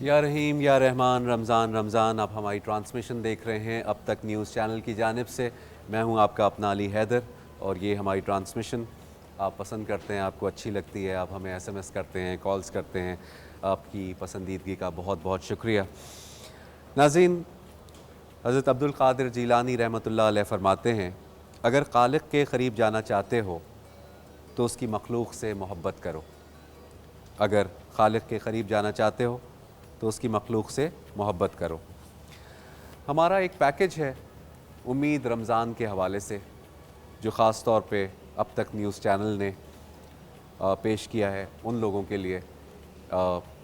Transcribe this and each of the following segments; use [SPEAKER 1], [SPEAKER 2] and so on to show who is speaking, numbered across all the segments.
[SPEAKER 1] या रहीम या रहमान, रमज़ान रमज़ान। आप हमारी ट्रांसमिशन देख रहे हैं अब तक न्यूज़ चैनल की जानिब से। मैं हूं आपका अपना अली हैदर और ये हमारी ट्रांसमिशन आप पसंद करते हैं, आपको अच्छी लगती है, आप हमें एसएमएस करते हैं, कॉल्स करते हैं। आपकी पसंदीदगी का बहुत बहुत शुक्रिया। नाज़रीन, हज़रत अब्दुल क़ादिर जीलानी रहमतुल्लाह अलैह फरमाते हैं, अगर खालिक के क़रीब जाना चाहते हो तो उसकी मखलूक से मोहब्बत करो। अगर खालिक के क़रीब जाना चाहते हो तो उसकी मखलूक से मोहब्बत करो। हमारा एक पैकेज है उम्मीद रमज़ान के हवाले से, जो ख़ास तौर पे अब तक न्यूज़ चैनल ने पेश किया है उन लोगों के लिए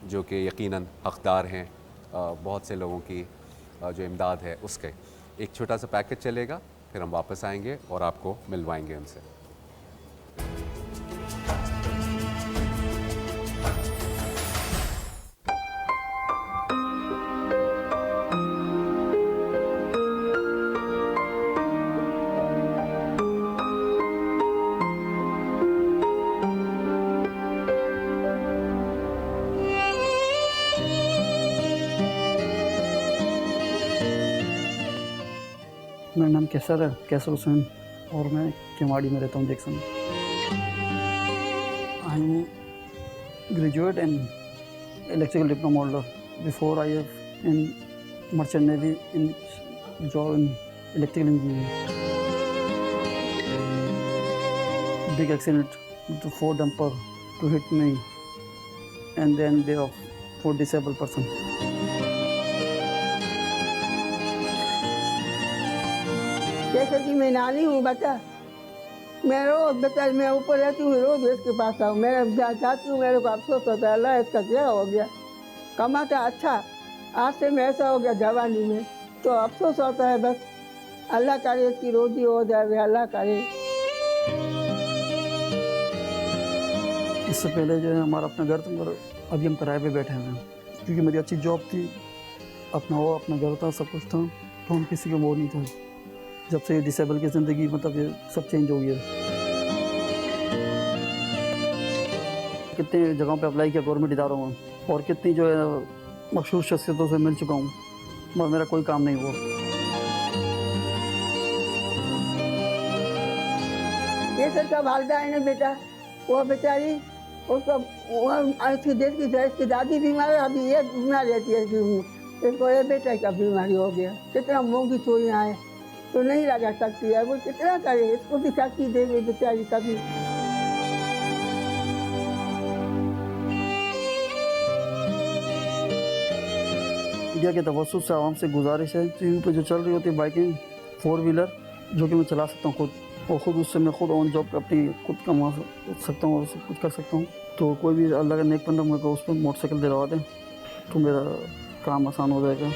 [SPEAKER 1] जो कि यकीनन हक़दार हैं बहुत से लोगों की जो इमदाद है उसके। एक छोटा सा पैकेज चलेगा, फिर हम वापस आएंगे और आपको मिलवाएंगे उनसे।
[SPEAKER 2] मेरा नाम कैसर है, कैसर हुसैन, और मैं केवाड़ी में रहता हूँ Jackson. I am graduate in electrical diploma holder. Before I have in merchant navy in job in electrical engineering. Big accident to 4 dumper to hit me, and then there are 4 disabled person.
[SPEAKER 3] जैसे कि मैं नानी हूँ बच्चा, मैं रोज बच्चा मैं ऊपर रहती हूँ, रोज इसके पास आऊँ। मैं चाहती हूँ, मेरे को अफसोस होता है, अल्लाह इसका क्या हो गया, कमाता अच्छा, आज से मैं ऐसा हो गया जवानी में, तो अफसोस होता है। बस अल्लाह करे इसकी रोजी हो जाए, अल्लाह करे।
[SPEAKER 2] इससे पहले जो है हमारा अपना घर था, मगर अभी हम किराए पे बैठे हैं, क्योंकि मेरी अच्छी जॉब थी, अपना घर था, सब कुछ था, तो हम किसी का वो नहीं था। जब से ये डिसेबल की ज़िंदगी, मतलब ये सब चेंज हो गया। कितनी जगहों पे अप्लाई किया गवर्नमेंट इदारों में, और कितनी जो है मशहूर शख्सियतों से मिल चुका हूँ, मगर मेरा कोई काम नहीं हुआ।
[SPEAKER 3] ये सबका वालदा है ना बेटा, वो बेचारी उसको देश की इसकी दादी बीमार है, अभी ये बीमार रहती है, इसको ये बेटा का बीमारी हो गया। कितना महंगी चोरियाँ हैं, तो नहीं लगा सकती है, वो कितना करे, इसको भी शक्ति दे बेचारी कभी।
[SPEAKER 2] मीडिया के तवज्जुह से आवाम से गुजारिश है, टीवी पर जो चल रही होती है बाइकिंग 4 व्हीलर, जो कि मैं चला सकता हूँ खुद, और ख़ुद उससे मैं खुद ऑन जॉब अपनी खुद कमा सकता हूँ और सब कुछ कर सकता हूँ। तो कोई भी अल्लाह का नेक बंदा मेरे को उस पर मोटरसाइकिल दिलवा दें तो मेरा काम आसान हो जाएगा।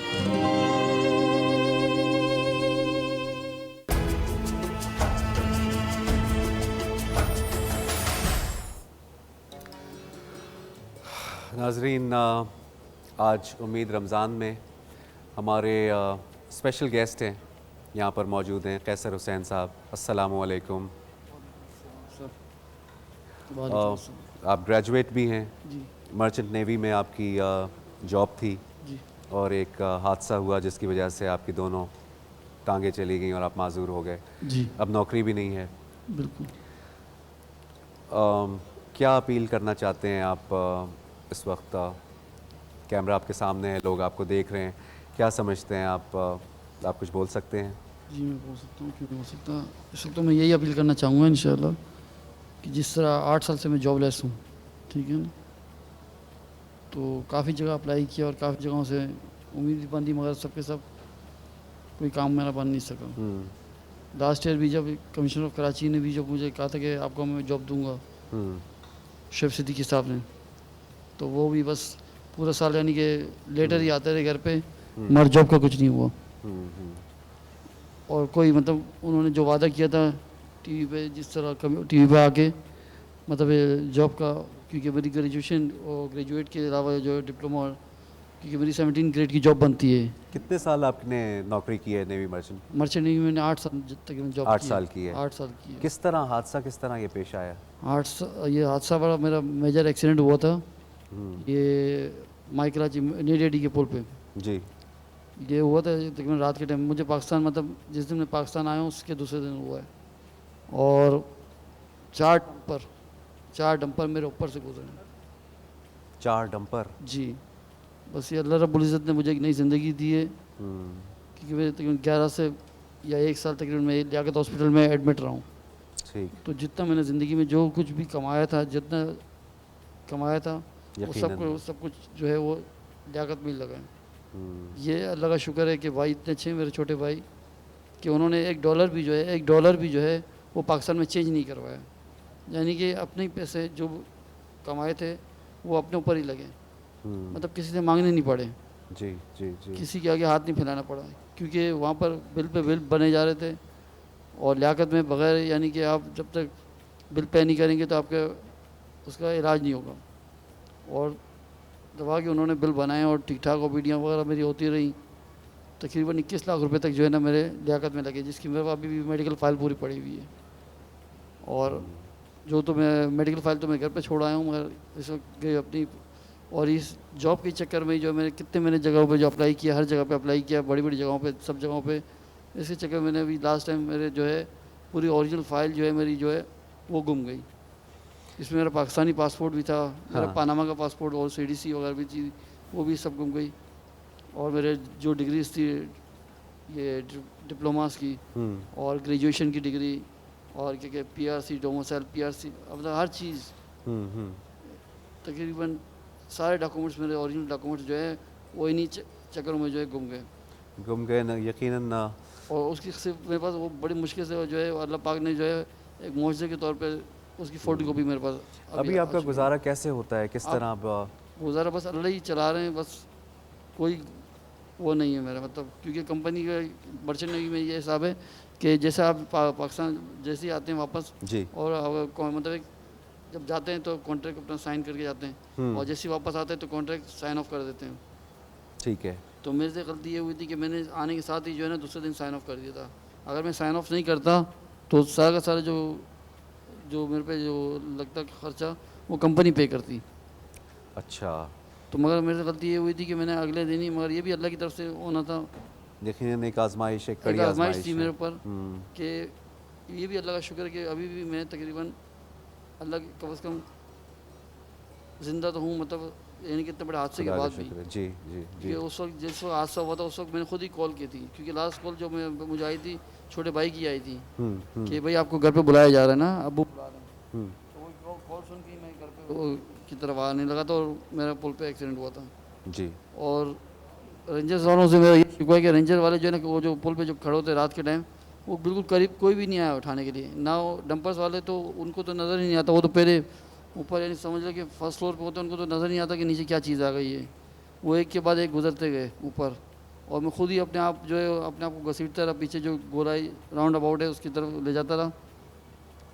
[SPEAKER 1] नाजरीन, आज उम्मीद रमज़ान में हमारे स्पेशल गेस्ट हैं, यहाँ पर मौजूद हैं कैसर हुसैन साहब। अस्सलामु अलैकुम। आप ग्रेजुएट भी हैं, मर्चेंट नेवी में आपकी जॉब थी
[SPEAKER 2] जी।
[SPEAKER 1] और एक हादसा हुआ जिसकी वजह से आपकी दोनों टांगें चली गई और आप माजूर हो गए
[SPEAKER 2] जी।
[SPEAKER 1] अब नौकरी भी नहीं है।
[SPEAKER 2] बिल्कुल।
[SPEAKER 1] क्या अपील करना चाहते हैं आप इस वक्त? कैमरा आपके सामने है, लोग आपको देख रहे हैं, क्या समझते हैं आप कुछ बोल सकते हैं?
[SPEAKER 2] जी मैं बोल सकता हूँ, क्यों नहीं बोल सकता। इस वक्त तो मैं यही अपील करना चाहूँगा इंशाल्लाह कि जिस तरह 8 साल से मैं जॉबलेस हूँ, ठीक है ना, तो काफ़ी जगह अप्लाई किया और काफ़ी जगहों से उम्मीद भी बंदी, मगर सबके सब कोई काम मेरा बन नहीं सका। लास्ट ईयर भी जब कमिश्नर ऑफ कराची ने भी जब मुझे कहा था कि आपको मैं जॉब दूंगा, शेफ सिद्दीकी साहब ने, तो वो भी बस पूरा साल यानी कि लेटर ही आते रहे घर पे, मगर जॉब का कुछ नहीं हुआ। और कोई मतलब उन्होंने जो वादा किया था टीवी पे, जिस तरह टीवी पे आके मतलब जॉब का, क्योंकि मेरी ग्रेजुएशन और ग्रेजुएट के अलावा जो डिप्लोमा, क्योंकि मेरी 17 ग्रेड की जॉब बनती है।
[SPEAKER 1] कितने साल आपने नौकरी की है नेवी
[SPEAKER 2] मर्चेंट नेवी? मैंने 8 साल तक जॉब
[SPEAKER 1] 8 साल की है।
[SPEAKER 2] 8 साल की है।
[SPEAKER 1] किस तरह ये पेश आया?
[SPEAKER 2] ये हादसा बड़ा मेरा मेजर एक्सीडेंट हुआ था। ये माई कराची नीडेडी के पुल पे।
[SPEAKER 1] जी।
[SPEAKER 2] ये हुआ था तकरीबन रात के टाइम। मुझे पाकिस्तान मतलब जिस दिन मैं पाकिस्तान आया हूँ उसके दूसरे दिन हुआ है। और 4 डंपर मेरे ऊपर से गुजरे।
[SPEAKER 1] 4 डंपर।
[SPEAKER 2] जी, बस ये अल्लाह रब्बुल इज़्ज़त ने मुझे एक नई ज़िंदगी दी है, क्योंकि मैं तकरीबन 11 से या 1 साल तकरीबन मैं लियाकत हॉस्पिटल में एडमिट रहा हूँ।
[SPEAKER 1] ठीक।
[SPEAKER 2] तो जितना मैंने ज़िंदगी में जो कुछ भी कमाया था, जितना कमाया था वो
[SPEAKER 1] यकीनन।
[SPEAKER 2] सब कुछ जो है वो लियाकत में ही लगा है। ये अल्लाह का शुक्र है कि भाई इतने अच्छे मेरे छोटे भाई कि उन्होंने $1 भी जो है वो पाकिस्तान में चेंज नहीं करवाया। यानी कि अपने ही पैसे जो कमाए थे वो अपने ऊपर ही लगे, मतलब किसी से मांगने नहीं पड़े।
[SPEAKER 1] जी जी जी।
[SPEAKER 2] किसी के आगे हाथ नहीं फैलाना पड़ा, क्योंकि वहाँ पर बिल पे बिल बने जा रहे थे। और लियाकत में बगैर, यानी कि आप जब तक बिल पे नहीं करेंगे तो आपका उसका इलाज नहीं होगा। और दवा के उन्होंने बिल बनाए और ठीक ठाक ओपीडियाँ वगैरह मेरी होती रही। तकरीबन 21 लाख रुपए तक जो है ना मेरे लियाकत में लगे, जिसकी मेरे पास अभी भी मेडिकल फ़ाइल पूरी पड़ी हुई है। और जो तो मैं मेडिकल फ़ाइल तो मैं घर पे छोड़ आया हूँ, मगर इस वक्त अपनी और इस जॉब के चक्कर में जो मैंने कितने मैंने जगहों पे जो अप्लाई किया, हर जगह पे अप्लाई किया, बड़ी बड़ी जगहों पे, सब जगहों पे। इसके चक्कर में मैंने अभी लास्ट टाइम मेरे जो है पूरी ओरिजिनल फ़ाइल जो है मेरी जो है वो गुम गई। इसमें मेरा पाकिस्तानी पासपोर्ट भी था, मेरा पानामा का पासपोर्ट और CDC वगैरह भी थी, वो भी सब गुम गई। और मेरे जो डिग्रीज थी ये डिप्लोमास की और ग्रेजुएशन की डिग्री और क्या PRC डोमिसाइल PRC, अब हर चीज़ तकरीबन सारे डॉक्यूमेंट्स मेरे ओरिजिनल डॉक्यूमेंट्स जो है वो इन्हीं चक्करों में जो है गुम गए
[SPEAKER 1] ना, यकीनन ना।
[SPEAKER 2] और उसकी सिर्फ मेरे पास वो बड़ी मुश्किल से जो है अल्लाह पाक ने जो है एक मुआवजे के तौर पे उसकी फ़ोटो कॉपी मेरे पास
[SPEAKER 1] अभी आपका गुजारा कैसे होता है, किस तरह आप?
[SPEAKER 2] गुजारा बस अल्लाह ही चला रहे हैं, बस कोई वो नहीं है मेरा, मतलब क्योंकि कंपनी का मर्चेंट नेवी में ये हिसाब है कि जैसे आप पाकिस्तान जैसे ही आते हैं वापस
[SPEAKER 1] जी।
[SPEAKER 2] और मतलब जब जाते हैं तो कॉन्ट्रैक्ट अपना साइन करके जाते हैं और जैसे ही वापस आते हैं तो कॉन्ट्रैक्ट साइन ऑफ कर देते हैं।
[SPEAKER 1] ठीक है।
[SPEAKER 2] तो मेरे से गलती ये हुई थी कि मैंने आने के साथ ही जो है ना दूसरे दिन साइन ऑफ कर दिया था। अगर मैं साइन ऑफ नहीं करता तो सारा का सारा जो मेरे पे जो लगता खर्चा वो कंपनी पे करती।
[SPEAKER 1] अच्छा।
[SPEAKER 2] तो मगर मेरे से गलती ये हुई थी कि मैंने अगले दिन ही, मगर ये भी अल्लाह की तरफ से होना था,
[SPEAKER 1] यकीनन एक आजमाइश, एक कड़ी
[SPEAKER 2] आजमाइश थी
[SPEAKER 1] है।
[SPEAKER 2] मेरे ऊपर कि ये भी अल्लाह का शुक्र है कि अभी भी मैं तकरीबन अल्लाह की कम से कम ज़िंदा तो हूँ, मतलब यानी कि इतने बड़े हादसे के बाद भी।
[SPEAKER 1] जी जी जी।
[SPEAKER 2] उस वक्त जिस वक्त हादसा हुआ था उस वक्त मैंने खुद ही कॉल की थी, क्योंकि लास्ट कॉल जो मुझे आई थी छोटे भाई की आई थी कि भाई आपको घर पे बुलाया जा रहा है ना, अबू बुला रहे हैं। तो वो कॉल सुन के मैं घर पे की तरफ आने लगा था और मेरा पुल पे एक्सीडेंट हुआ था।
[SPEAKER 1] जी।
[SPEAKER 2] और रेंजर्स वालों से मेरा ये शिकवा है कि रेंजर वाले जो है ना वो जो पुल पे जो खड़े होते रात के टाइम वो बिल्कुल करीब कोई भी नहीं आया उठाने के लिए, ना वो डंपर्स वाले तो उनको तो नज़र ही नहीं आता, वो तो पहले ऊपर यानी समझ लो कि फर्स्ट फ्लोर पे होते हैं, उनको तो नज़र नहीं आता कि नीचे क्या चीज़ आ गई है। वो एक के बाद एक गुजरते गए ऊपर और मैं खुद ही अपने आप जो है अपने आप को घसीटता रहा, पीछे जो गोलाई राउंड अबाउट है उसकी तरफ ले जाता रहा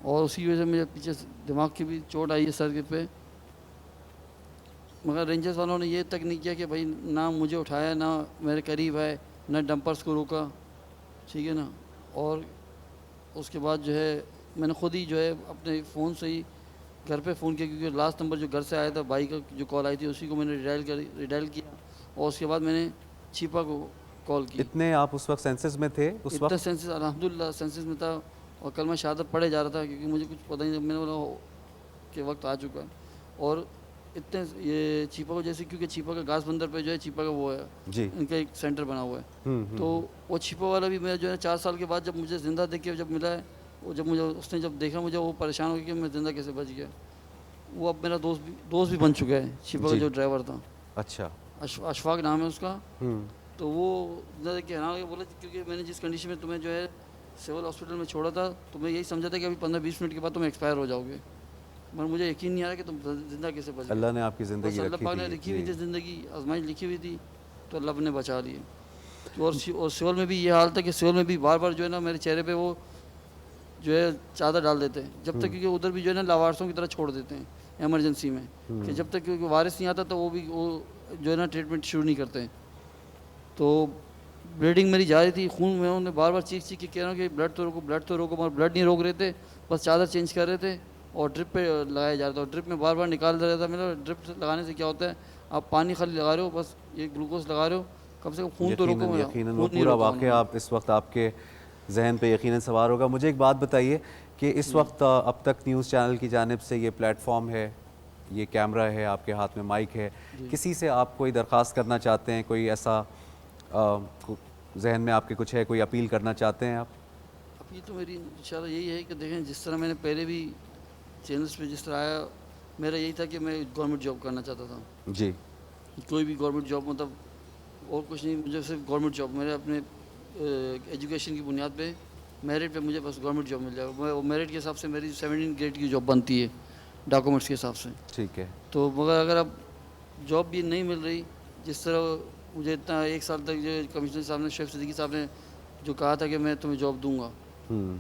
[SPEAKER 2] और उसी वजह से मुझे पीछे दिमाग की भी चोट आई है सर के पे। मगर रेंजर्स वालों ने ये तक नहीं किया कि भाई ना मुझे उठाया, ना मेरे करीब आए, ना डंपर्स को रोका, ठीक है ना। और उसके बाद जो है मैंने खुद ही जो है अपने फ़ोन से ही घर पे फ़ोन किया, क्योंकि लास्ट नंबर जो घर से आया था भाई का जो कॉल आई थी उसी को मैंने रिडायल किया और उसके बाद मैंने छिपा को कॉल की।
[SPEAKER 1] इतने आप उस वक्त सेंसेस में थे? उस वक्त
[SPEAKER 2] सेंसेस अल्हम्दुलिल्लाह सेंसेस में था और कलमा शहादत पढ़े जा रहा था, क्योंकि मुझे कुछ पता ही नहीं, मैंने बोला कि वक्त आ चुका है। और इतने ये छिपा को जैसे, क्योंकि छिपा का घास बंदर पे जो है छिपा का वो है
[SPEAKER 1] जी,
[SPEAKER 2] इनका एक सेंटर बना हुआ है। तो वो छिपा वाला भी मैं जो है 4 साल के बाद जब मुझे ज़िंदा देख के जब मिला है, वो जब मुझे उसने जब देखा मुझे, वो परेशान हो गया कि मैं ज़िंदा कैसे बच गया। वो अब मेरा दोस्त भी बन चुका है, छिपा का जो ड्राइवर था।
[SPEAKER 1] अच्छा।
[SPEAKER 2] अशफाक नाम है उसका। तो वो ज़िंदा देख के हैरान हो गया, बोला क्योंकि मैंने जिस कंडीशन में तुम्हें जो है सिविल हॉस्पिटल में छोड़ा था तो मैं यही समझा था कि अभी 15-20 मिनट के बाद तुम एक्सपायर हो जाओगे, मगर मुझे यकीन नहीं आ रहा कि तुम जिंदा कैसे बच गए।
[SPEAKER 1] अल्लाह ने आपकी ज़िंदगी
[SPEAKER 2] अल्लाह पाक ने लिखी हुई थी ज़िंदगी, आजमाइश लिखी हुई थी तो अल्लाह ने बचा लिए। तो और सिविल में भी ये हाल था कि सिविल में भी बार बार जो है ना मेरे चेहरे पे वो जो है चादर डाल देते हैं, जब तक क्योंकि उधर भी जो है ना लावारसों की तरह छोड़ देते हैं इमरजेंसी में, कि जब तक क्योंकि वारिस नहीं आता तो वो जो है ना ट्रीटमेंट शुरू नहीं करते हैं। तो ब्लीडिंग मेरी जा रही थी, खून में उन्होंने बार बार चीख के कह रहा हूँ कि ब्लड तो रोको, मगर ब्लड नहीं रोक रहे थे, बस चादर चेंज कर रहे थे और ड्रिप पे लगाया जा रहा था और ड्रिप में बार बार निकाल रहा था। मेरा ड्रिप लगाने से क्या होता है, आप पानी खाली लगा रहे हो, बस ये ग्लूकोज लगा रहे हो, कम से कम खून तो रोको।
[SPEAKER 1] यकीनन यकीनन वो
[SPEAKER 2] खून नहीं
[SPEAKER 1] पूरा
[SPEAKER 2] रोका
[SPEAKER 1] वाक़या
[SPEAKER 2] उन्होंने।
[SPEAKER 1] आप इस वक्त आपके जहन पे यकीनन सवार होगा। मुझे एक बात बताइए कि इस वक्त अब तक न्यूज़ चैनल की जानिब से ये प्लेटफॉर्म है, ये कैमरा है, आपके हाथ में माइक है, किसी से आप कोई दरख्वास्त करना चाहते हैं, कोई ऐसा जहन में आपके कुछ है, कोई अपील करना चाहते हैं आप?
[SPEAKER 2] अब ये तो मेरी इंशाल्लाह यही है कि देखें, जिस तरह मैंने पहले भी चैनल्स पे जिस तरह आया, मेरा यही था कि मैं गवर्नमेंट जॉब करना चाहता था।
[SPEAKER 1] जी।
[SPEAKER 2] कोई भी गवर्नमेंट जॉब, मतलब और कुछ नहीं, मुझे सिर्फ गवर्नमेंट जॉब, मेरे अपने एजुकेशन की बुनियाद पे, मेरिट पे मुझे बस गवर्नमेंट जॉब मिल जाएगा। वो मेरिट के हिसाब से मेरी 17 ग्रेड की जॉब बनती है डॉक्यूमेंट्स के हिसाब से।
[SPEAKER 1] ठीक है।
[SPEAKER 2] तो मगर अगर अब जॉब भी नहीं मिल रही, जिस तरह मुझे इतना 1 साल तक जो कमिश्नर साहब ने, शेख सिद्दीकी साहब ने जो कहा था कि मैं तुम्हें जॉब दूंगा,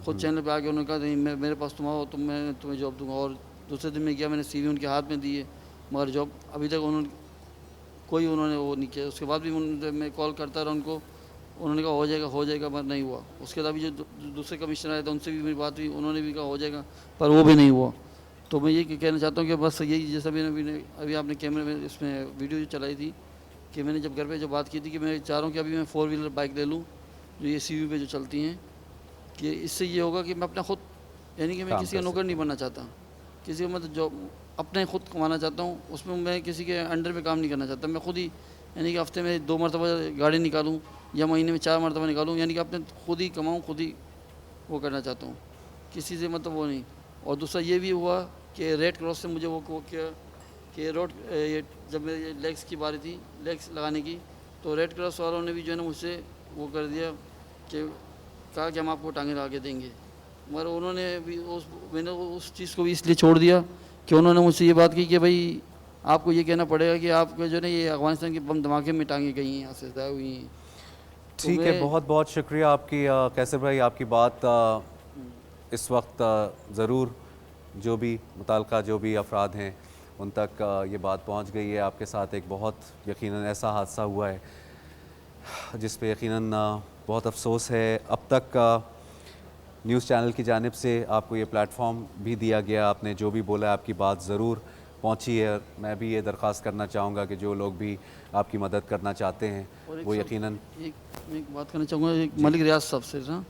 [SPEAKER 2] खुद चैनल पे आके उन्होंने कहा नहीं, मैं मेरे पास तुम आओ, मैं तुम्हें जॉब दूंगा। और दूसरे दिन में गया, मैंने CV उनके हाथ में दी है, मगर जॉब अभी तक उन्होंने वो नहीं किया। उसके बाद भी मैं कॉल करता रहा उनको, उन्होंने कहा हो जाएगा, मगर नहीं हुआ। उसके बाद अभी जो दूसरे कमिश्नर आए थे उनसे भी मेरी बात हुई, उन्होंने भी कहा हो जाएगा, पर वो भी नहीं हुआ। तो मैं ये कहना चाहता हूँ कि बस यही, जैसा अभी आपने कैमरे में इसमें वीडियो जो चलाई थी, कि मैंने जब घर पे जो बात की थी कि मैं चाह रहा हूँ कि अभी मैं 4 व्हीलर बाइक ले लूँ, जो ये CV पे जो चलती हैं, कि इससे ये होगा कि मैं अपना खुद, यानी कि मैं
[SPEAKER 1] काम
[SPEAKER 2] किसी का
[SPEAKER 1] कर
[SPEAKER 2] नौकर नहीं बनना चाहता, किसी का मतलब जॉब अपने खुद कमाना चाहता हूँ। उसमें मैं किसी के अंडर में काम नहीं करना चाहता। मैं खुद ही, यानी कि हफ्ते में 2 मरतबा गाड़ी निकालूँ या महीने में 4 मरतबा निकालूँ, यानी कि अपने खुद ही कमाऊँ, खुद ही वो करना चाहता हूँ, किसी से मतलब वो नहीं। और दूसरा ये भी हुआ कि रेड क्रॉस से मुझे वो किया कि रोड, ये जब मेरे लेग्स की बारी थी, लेग्स लगाने की, तो रेड क्रॉस वालों ने भी जो है ना मुझसे वो कर दिया कि कहा कि हम आपको टांगे लगा के देंगे। मगर उन्होंने भी मैंने उस चीज़ को भी इसलिए छोड़ दिया कि उन्होंने मुझसे ये बात की कि भाई आपको ये कहना पड़ेगा कि आपके जो है ये अफगानिस्तान के बम धमाके में टांगे गई हैं, यहाँ से ज़ाया हुई हैं। तो
[SPEAKER 1] ठीक है, बहुत बहुत शुक्रिया आपकी कैसर भाई, आपकी बात इस वक्त ज़रूर जो भी मुताल्लिका जो भी अफराद हैं उन तक ये बात पहुंच गई है। आपके साथ एक बहुत यकीनन ऐसा हादसा हुआ है जिस पे यकीनन बहुत अफसोस है। अब तक न्यूज़ चैनल की जानिब से आपको ये प्लेटफॉर्म भी दिया गया, आपने जो भी बोला आपकी बात ज़रूर पहुंची है। मैं भी ये दरख्वास्त करना चाहूँगा कि जो लोग भी आपकी मदद करना चाहते हैं वो यकीनन।
[SPEAKER 2] मैं एक बात करना चाहूँगा, एक मलिक रियाज साहब से ना,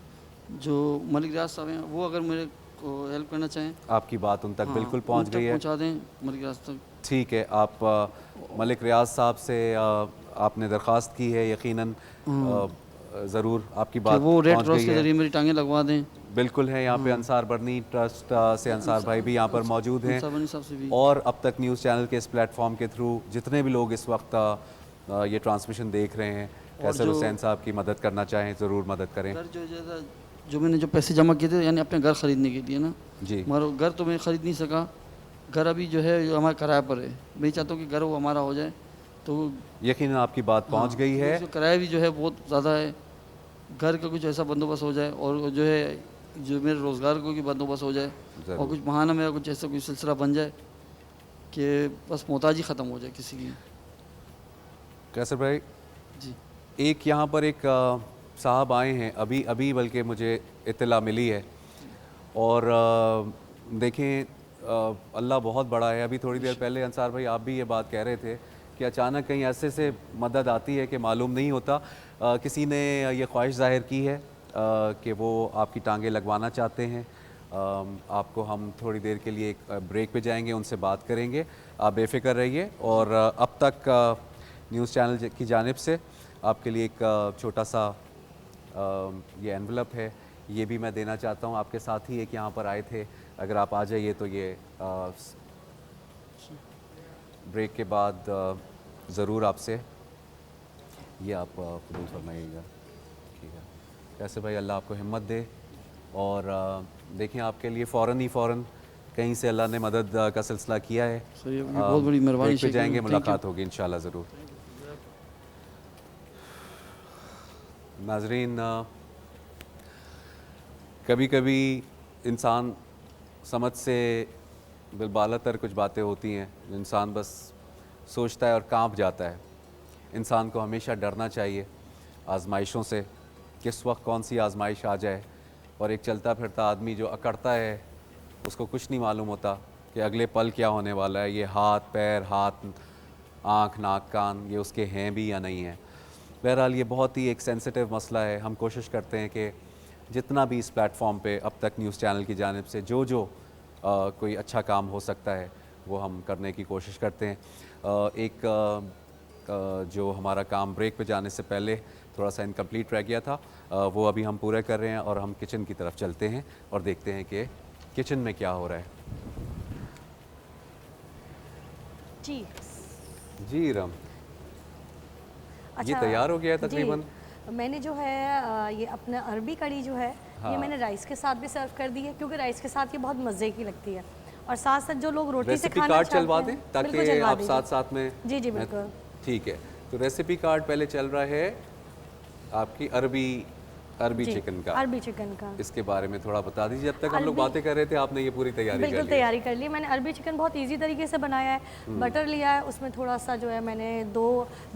[SPEAKER 2] जो मलिक रियाज साहब हैं, वो अगर मेरे को हेल्प करना चाहें,
[SPEAKER 1] आपकी बात उन तक
[SPEAKER 2] हाँ,
[SPEAKER 1] बिल्कुल पहुंच गई है।
[SPEAKER 2] पहुँचा दें मलिक रियाज तक।
[SPEAKER 1] ठीक है, आप मलिक रियाज साहब से आपने दरख्वास्त की है, यकीनन ज़रूर आपकी बात
[SPEAKER 2] वो रेड
[SPEAKER 1] पहुंच
[SPEAKER 2] क्रॉस
[SPEAKER 1] गई
[SPEAKER 2] के
[SPEAKER 1] है।
[SPEAKER 2] जरिए मेरी टांगें लगवा दें।
[SPEAKER 1] बिल्कुल है, यहाँ पे अंसार बरनी ट्रस्ट से अंसार भाई भी यहाँ पर मौजूद हैं।
[SPEAKER 2] अंसार बनी साहब से भी।
[SPEAKER 1] और अब तक न्यूज़ चैनल के इस प्लेटफॉर्म के थ्रू जितने भी लोग इस वक्त ये ट्रांसमिशन देख रहे हैं, कैसर हुसैन साहब की मदद करना चाहें ज़रूर मदद करें।
[SPEAKER 2] घर जो मैंने जो पैसे जमा किए थे, यानी अपने घर ख़रीदने के लिए ना,
[SPEAKER 1] जी।
[SPEAKER 2] मगर घर तो मैं ख़रीद नहीं सका। घर अभी जो है जो हमारे किराए पर है, मैं चाहता हूँ कि घर वो हमारा हो जाए। तो
[SPEAKER 1] यकीनन आपकी बात पहुँच गई है।
[SPEAKER 2] उसका किराया भी जो है बहुत ज़्यादा है, घर का कुछ ऐसा बंदोबस्त हो जाए, और जो है जो मेरे रोज़गार को भी बंदोबस्त हो जाए, और कुछ बहाना मेरा कुछ ऐसा कोई सिलसिला बन जाए कि बस मोहताजी ख़त्म हो जाए किसी की।
[SPEAKER 1] कैसर भाई
[SPEAKER 2] जी।
[SPEAKER 1] एक यहाँ पर एक साहब आए हैं अभी अभी, बल्कि मुझे इत्तला मिली है। और देखें अल्लाह बहुत बड़ा है। अभी थोड़ी देर पहले अंसार भाई आप भी ये बात कह रहे थे कि अचानक कहीं ऐसे से मदद आती है कि मालूम नहीं होता। किसी ने ये ख्वाहिश ज़ाहिर की है कि वो आपकी टांगें लगवाना चाहते हैं। आपको हम थोड़ी देर के लिए एक ब्रेक पे जाएंगे, उनसे बात करेंगे, आप बेफिक्र रहिए। और अब तक न्यूज़ चैनल की जानिब से आपके लिए एक छोटा सा ये एनवलप है, ये भी मैं देना चाहता हूँ। आपके साथ ही एक यहाँ पर आए थे, अगर आप आ जाइए तो ये ब्रेक के बाद ज़रूर आपसे ये आप कबूल फरमाइएगा। ठीक है कैसे भाई, अल्लाह आपको हिम्मत दे। और देखें आपके लिए फ़ौरन कहीं से अल्लाह ने मदद का सिलसिला किया है।
[SPEAKER 2] सही, बहुत बड़ी मेहरबानी।
[SPEAKER 1] ब्रेक पे जाएंगे, मुलाकात होगी इंशाल्लाह ज़रूर। नाजरीन, कभी कभी इंसान समझ से बिलबालातर कुछ बातें होती हैं जो इंसान बस सोचता है और कांप जाता है। इंसान को हमेशा डरना चाहिए आजमाइशों से, किस वक्त कौन सी आजमाइश आ जाए। और एक चलता फिरता आदमी जो अकड़ता है उसको कुछ नहीं मालूम होता कि अगले पल क्या होने वाला है। ये हाथ पैर, हाथ आँख, नाक, कान ये उसके हैं भी या नहीं हैं। बहरहाल ये बहुत ही एक सेंसिटिव मसला है। हम कोशिश करते हैं कि जितना भी इस प्लेटफॉर्म पे अब तक न्यूज़ चैनल की जानिब से जो कोई अच्छा काम हो सकता है वो हम करने की कोशिश करते हैं। जो हमारा काम ब्रेक पे जाने से पहले थोड़ा सा इनकम्प्लीट रह गया था, वो अभी हम पूरा कर रहे हैं और हम किचन की तरफ चलते हैं और देखते हैं कि किचन में क्या हो रहा है।
[SPEAKER 4] जी
[SPEAKER 1] जी रम, ये
[SPEAKER 4] अच्छा,
[SPEAKER 1] तैयार हो गया है तकरीबन।
[SPEAKER 4] जी, मैंने जो है ये अपना अरबी कड़ी जो है
[SPEAKER 1] हाँ।
[SPEAKER 4] ये मैंने राइस के साथ भी सर्व कर दी है, क्योंकि राइस के साथ ये बहुत मज़े की लगती है। और साथ साथ जो लोग रोटी से
[SPEAKER 1] रेसिपी
[SPEAKER 4] खाना
[SPEAKER 1] कार्ड
[SPEAKER 4] चाहते
[SPEAKER 1] चलवा
[SPEAKER 4] हैं,
[SPEAKER 1] दें
[SPEAKER 4] बिल्कुल
[SPEAKER 1] ताकि
[SPEAKER 4] चलवा
[SPEAKER 1] आप
[SPEAKER 4] दीजिए।
[SPEAKER 1] साथ साथ में।
[SPEAKER 4] जी जी बिल्कुल।
[SPEAKER 1] ठीक है, तो रेसिपी कार्ड पहले चल रहा है आपकी अरबी
[SPEAKER 4] जी,
[SPEAKER 1] चिकन का।
[SPEAKER 4] अरबी चिकन का
[SPEAKER 1] इसके बारे में थोड़ा बता दीजिए। जब तक हम लोग
[SPEAKER 4] अरबी-
[SPEAKER 1] बातें कर रहे थे आपने ये पूरी तैयारी कर
[SPEAKER 4] बिल्कुल
[SPEAKER 1] ली।
[SPEAKER 4] तैयारी कर ली मैंने। अरबी चिकन बहुत इजी तरीके से बनाया है। बटर लिया है, उसमें थोड़ा सा जो है मैंने 2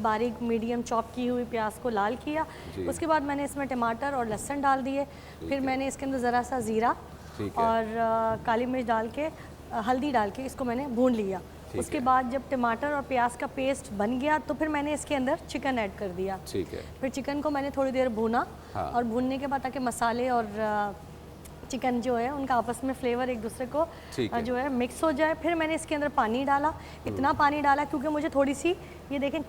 [SPEAKER 4] बारीक मीडियम चॉप की हुई प्याज को लाल किया।
[SPEAKER 1] जी।
[SPEAKER 4] उसके बाद मैंने इसमें टमाटर और लहसुन डाल दिए। फिर मैंने इसके अंदर ज़रा सा ज़ीरा
[SPEAKER 1] ठीक है।
[SPEAKER 4] और काली मिर्च डाल के हल्दी डाल के इसको मैंने भून लिया। उसके बाद जब टमाटर और प्याज का पेस्ट बन गया तो फिर मैंने इसके अंदर चिकन ऐड कर दिया।
[SPEAKER 1] ठीक है।
[SPEAKER 4] फिर चिकन को मैंने थोड़ी देर भूना।
[SPEAKER 1] हाँ।
[SPEAKER 4] और भूनने के बाद ताकि मसाले और चिकन जो है उनका आपस में फ्लेवर एक दूसरे को
[SPEAKER 1] ठीक है।
[SPEAKER 4] जो है मिक्स हो जाए। फिर मैंने इसके अंदर पानी डाला। इतना पानी डाला क्योंकि मुझे थोड़ी सी ये देखें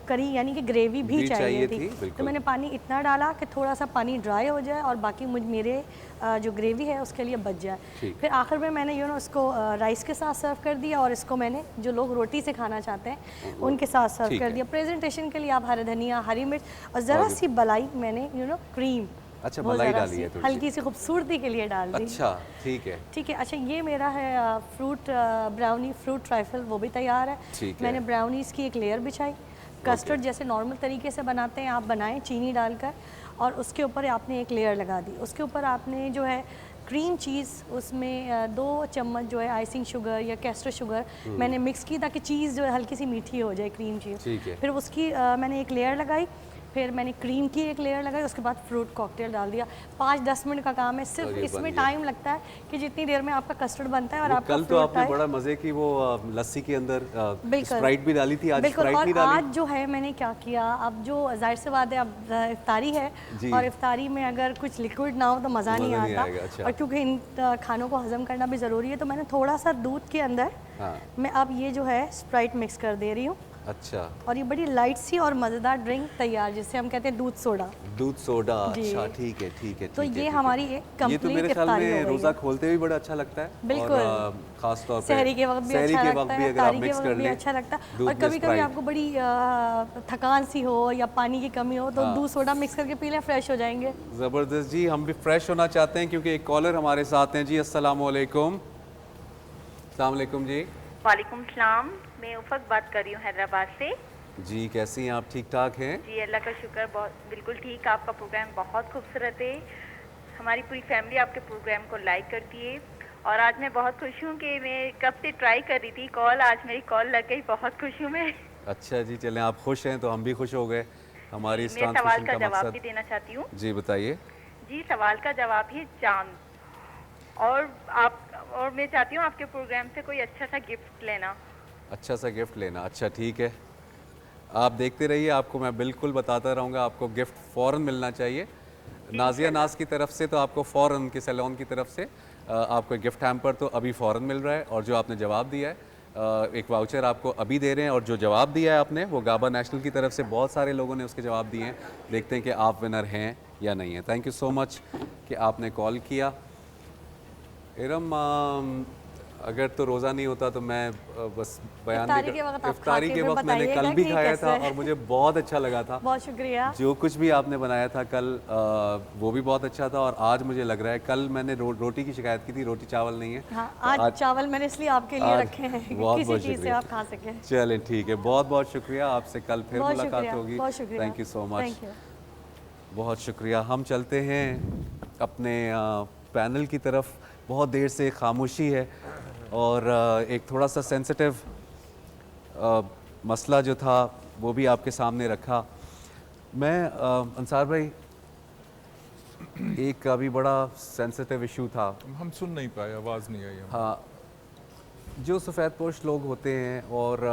[SPEAKER 4] करी यानी कि ग्रेवी भी चाहिए थी।
[SPEAKER 1] बिल्कुल।
[SPEAKER 4] तो मैंने पानी इतना डाला कि थोड़ा सा पानी ड्राई हो जाए और बाकी मेरे जो ग्रेवी है उसके लिए बच जाए।
[SPEAKER 1] ठीक।
[SPEAKER 4] फिर आखिर में मैंने उसको राइस के साथ सर्व कर दिया और इसको मैंने जो लोग रोटी से खाना चाहते हैं उनके साथ सर्व
[SPEAKER 1] ठीक
[SPEAKER 4] कर
[SPEAKER 1] है।
[SPEAKER 4] दिया। प्रेजेंटेशन के लिए आप हरी धनिया, हरी मिर्च और ज़रा सी मलाई मैंने क्रीम,
[SPEAKER 1] अच्छा,
[SPEAKER 4] वो
[SPEAKER 1] मलाई
[SPEAKER 4] ज़रा
[SPEAKER 1] डाली
[SPEAKER 4] सी
[SPEAKER 1] है थोड़ी सी।
[SPEAKER 4] हल्की सी खूबसूरती के लिए डाल दी।
[SPEAKER 1] अच्छा, ठीक है।
[SPEAKER 4] ठीक है। अच्छा, ये मेरा है फ्रूट ब्राउनी फ्रूट ट्राइफल, वो भी तैयार है।
[SPEAKER 1] ठीक है।
[SPEAKER 4] मैंने ब्राउनीज़ की एक लेयर बिछाई। कस्टर्ड जैसे नॉर्मल तरीके से बनाते हैं आप बनाएं चीनी डालकर, और उसके ऊपर आपने एक लेयर लगा दी। उसके ऊपर आपने जो है क्रीम चीज़, उसमें 2 चम्मच जो है आइसिंग शुगर या कैस्टर शुगर मैंने मिक्स की ताकि चीज़ जो है हल्की सी मीठी हो जाए, क्रीम चीज़।
[SPEAKER 1] ठीक है।
[SPEAKER 4] फिर उसकी मैंने एक लेयर लगाई। फिर मैंने क्रीम की एक लेयर लगाई। उसके बाद फ्रूट कॉकटेल डाल दिया। 5-10 मिनट का काम है सिर्फ।
[SPEAKER 1] और ये
[SPEAKER 4] इसमें
[SPEAKER 1] बन गया।
[SPEAKER 4] टाइम लगता है कि जितनी देर में आपका कस्टर्ड बनता है और
[SPEAKER 1] वो
[SPEAKER 4] आपका
[SPEAKER 1] कल तो
[SPEAKER 4] fruit
[SPEAKER 1] आपने
[SPEAKER 4] है।
[SPEAKER 1] बड़ा मजे की वो लस्सी के अंदर
[SPEAKER 4] बिल्कुल।
[SPEAKER 1] स्प्राइट भी डाली थी, आज
[SPEAKER 4] बिल्कुल।
[SPEAKER 1] स्प्राइट
[SPEAKER 4] और
[SPEAKER 1] नहीं डाली।
[SPEAKER 4] आज जो है मैंने क्या किया, अब जो जाहिर सी बात है अब इफ्तारी है
[SPEAKER 1] जी।
[SPEAKER 4] और इफ्तारी में अगर कुछ लिक्विड ना हो तो मज़ा नहीं
[SPEAKER 1] मज़ा नहीं
[SPEAKER 4] आता।
[SPEAKER 1] आएगा, अच्छा।
[SPEAKER 4] और क्योंकि इन खानों को हजम करना भी ज़रूरी है तो मैंने थोड़ा सा दूध के अंदर
[SPEAKER 1] हाँ।
[SPEAKER 4] मैं अब ये जो है स्प्राइट मिक्स कर दे रही हूँ।
[SPEAKER 1] अच्छा,
[SPEAKER 4] और ये बड़ी लाइट सी और मज़ेदार ड्रिंक तैयार, जिसे हम कहते हैं दूध सोडा।
[SPEAKER 1] दूध सोडा।
[SPEAKER 4] जी।
[SPEAKER 1] अच्छा, ठीक है, ठीक है।
[SPEAKER 4] तो
[SPEAKER 1] ठीक है,
[SPEAKER 4] ये
[SPEAKER 1] ठीक है।
[SPEAKER 4] हमारी एक
[SPEAKER 1] ये तो
[SPEAKER 4] कंप्लीट
[SPEAKER 1] मेरे ख्याल
[SPEAKER 4] इफ्तारी हो
[SPEAKER 1] में
[SPEAKER 4] गई
[SPEAKER 1] रोज़ा
[SPEAKER 4] है।
[SPEAKER 1] खोलते हुए बड़ा अच्छा लगता है।
[SPEAKER 4] बिल्कुल।
[SPEAKER 1] और ख़ास तौर पे
[SPEAKER 4] सहरी के वक्त भी
[SPEAKER 1] सहरी
[SPEAKER 4] अच्छा
[SPEAKER 1] के
[SPEAKER 4] लगता
[SPEAKER 1] वक्त
[SPEAKER 4] है,
[SPEAKER 1] भी अगर आप
[SPEAKER 4] इफ्तारी के
[SPEAKER 1] मिक्स
[SPEAKER 4] वक्त
[SPEAKER 1] कर
[SPEAKER 4] भी
[SPEAKER 1] लें
[SPEAKER 4] अच्छा लगता है।
[SPEAKER 1] दूध
[SPEAKER 4] और
[SPEAKER 1] में
[SPEAKER 4] कभी कभी
[SPEAKER 1] स्प्राइट।
[SPEAKER 4] आपको बड़ी थकान सी हो या पानी की कमी हो तो
[SPEAKER 1] हाँ।
[SPEAKER 4] दूध सोडा मिक्स करके पी लें, फ्रेश हो जाएंगे।
[SPEAKER 1] ज़बरदस्त जी, हम भी फ्रेश होना चाहते हैं क्योंकि एक कॉलर हमारे साथ हैं जी। अस्सलाम वालेकुम। अस्सलाम वालेकुम जी।
[SPEAKER 5] वालेकुम सलाम, मैं उफक बात कर रही हूँ हैदराबाद से।
[SPEAKER 1] जी, कैसी हैं आप? ठीक ठाक हैं?
[SPEAKER 5] जी अल्लाह का शुक्र, बहुत बिल्कुल ठीक। आपका प्रोग्राम बहुत खूबसूरत है। हमारी पूरी फैमिली आपके प्रोग्राम को लाइक करती है। और आज मैं बहुत खुश हूँ कि मैं कब से ट्राई कर रही थी कॉल, आज मेरी कॉल लग गई। बहुत खुश हूँ मैं।
[SPEAKER 1] अच्छा जी, चलें आप खुश हैं तो हम भी खुश हो गए। हमारी इस
[SPEAKER 5] मैं सवाल
[SPEAKER 1] ट्रांसमिशन
[SPEAKER 5] का
[SPEAKER 1] का
[SPEAKER 5] जवाब भी
[SPEAKER 1] मकसद।
[SPEAKER 5] देना चाहती हूँ।
[SPEAKER 1] जी बताइए।
[SPEAKER 5] जी, सवाल का जवाब है चांद। और मैं चाहती हूँ आपके प्रोग्राम से कोई अच्छा सा गिफ्ट लेना।
[SPEAKER 1] अच्छा सा गिफ्ट लेना, अच्छा ठीक है। आप देखते रहिए, आपको मैं बिल्कुल बताता रहूँगा। आपको गिफ्ट फ़ौरन मिलना चाहिए। नाजिया नाज की तरफ से तो आपको फ़ौरन, उनके सैलून की तरफ से आपको गिफ्ट हैम्पर तो अभी फ़ौरन मिल रहा है। और जो आपने जवाब दिया है एक वाउचर आपको अभी दे रहे हैं। और जो जवाब दिया है आपने वो गाबा नेशनल की तरफ से बहुत सारे लोगों ने उसके जवाब दिए हैं। देखते हैं कि आप विनर हैं या नहीं हैं। थैंक यू सो मच कि आपने कॉल किया। इरम, अगर तो रोज़ा नहीं होता तो मैं बस बयान
[SPEAKER 4] इफ्तारी के वक्त आप
[SPEAKER 1] इफ्तारी
[SPEAKER 4] खा
[SPEAKER 1] के
[SPEAKER 4] के
[SPEAKER 1] वक्त मैंने
[SPEAKER 4] बताइएगा
[SPEAKER 1] कल भी
[SPEAKER 4] कि
[SPEAKER 1] खाया था
[SPEAKER 4] कैसे
[SPEAKER 1] और मुझे बहुत अच्छा लगा था।
[SPEAKER 4] बहुत शुक्रिया।
[SPEAKER 1] जो कुछ भी आपने बनाया था कल वो भी बहुत अच्छा था। और आज मुझे लग रहा है, कल मैंने रोटी की शिकायत की थी, रोटी चावल नहीं है।
[SPEAKER 4] हाँ,
[SPEAKER 1] तो
[SPEAKER 4] आज चावल मैंने इसलिए आपके लिए
[SPEAKER 1] आज
[SPEAKER 4] रखे हैं कि
[SPEAKER 1] बहुत
[SPEAKER 4] किसी
[SPEAKER 1] बहुत
[SPEAKER 4] चीज़ से
[SPEAKER 1] शुक्रिया।
[SPEAKER 4] आप खा सकें।
[SPEAKER 1] चलें ठीक है, बहुत बहुत शुक्रिया। आपसे कल फिर
[SPEAKER 4] बहुत
[SPEAKER 1] मुलाकात
[SPEAKER 4] शुक्रिया,
[SPEAKER 1] होगी।
[SPEAKER 4] बहुत शुक्रिया।
[SPEAKER 1] Thank you so much.
[SPEAKER 4] Thank you.
[SPEAKER 1] बहुत शुक्रिया। हम चलते हैं अपने पैनल की तरफ। बहुत देर से खामोशी है और एक थोड़ा सा सेंसिटिव मसला जो था वो भी आपके सामने रखा। मैं अंसार भाई, एक अभी बड़ा सेंसिटिव इशू था।
[SPEAKER 6] हम सुन नहीं पाए, आवाज़ नहीं आई हमें।
[SPEAKER 1] हाँ, जो सफ़ेद पोश लोग होते हैं और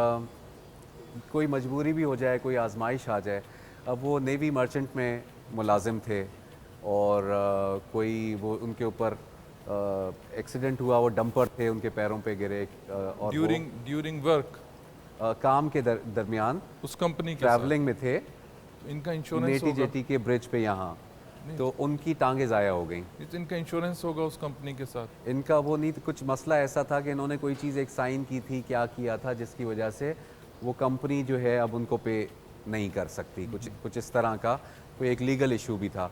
[SPEAKER 1] कोई मजबूरी भी हो जाए, कोई आजमाइश आ जाए। अब वो नेवी मर्चेंट में मुलाजिम थे और कोई वो उनके ऊपर एक्सीडेंट हुआ, वो डंपर थे, उनके पैरों पे गिरे और
[SPEAKER 6] ड्यूरिंग वर्क
[SPEAKER 1] काम के दरमियान
[SPEAKER 6] उस कंपनी के
[SPEAKER 1] ट्रैवलिंग में थे
[SPEAKER 6] साथ इनका इंश्योरेंस
[SPEAKER 1] नेटी
[SPEAKER 6] होगा।
[SPEAKER 1] जेटी के ब्रिज पे यहाँ, तो उनकी टांगें ज़ाया हो गई।
[SPEAKER 6] तो इनका इंश्योरेंस होगा उस कंपनी के साथ।
[SPEAKER 1] इनका वो नहीं, कुछ मसला ऐसा था कि इन्होंने कोई चीज़ एक साइन की थी, क्या किया था, जिसकी वजह से वो कंपनी जो है अब उनको पे नहीं कर सकती, कुछ इस तरह का कोई एक लीगल इशू भी था।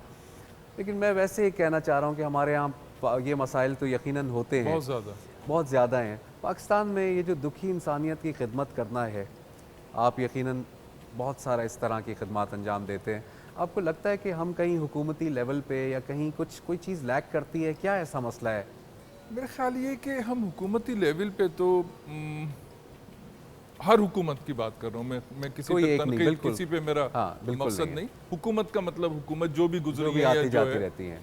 [SPEAKER 1] लेकिन मैं वैसे ही कहना चाह रहा हूँ कि हमारे यहाँ ये मसाइल तो यकीनन होते हैं, बहुत ज़्यादा हैं। पाकिस्तान में ये जो दुखी इंसानियत की खिदमत करना है, आप यकीनन बहुत सारा इस तरह की खिदमत अंजाम देते हैं। आपको लगता है कि हम कहीं हुकूमती लेवल पे या कहीं कोई चीज़ लैक करती है, क्या ऐसा मसला है?
[SPEAKER 6] मेरा ख्याल ये कि हम हुकूमती लेवल पे तो हर हुकूमत की बात कर रहा हूँ मैं किसी पे तनकीद, किसी पे मेरा मकसद नहीं। हुकूमत का मतलब हुकूमत जो भी गुजरी है या जो है
[SPEAKER 1] रहती हैं,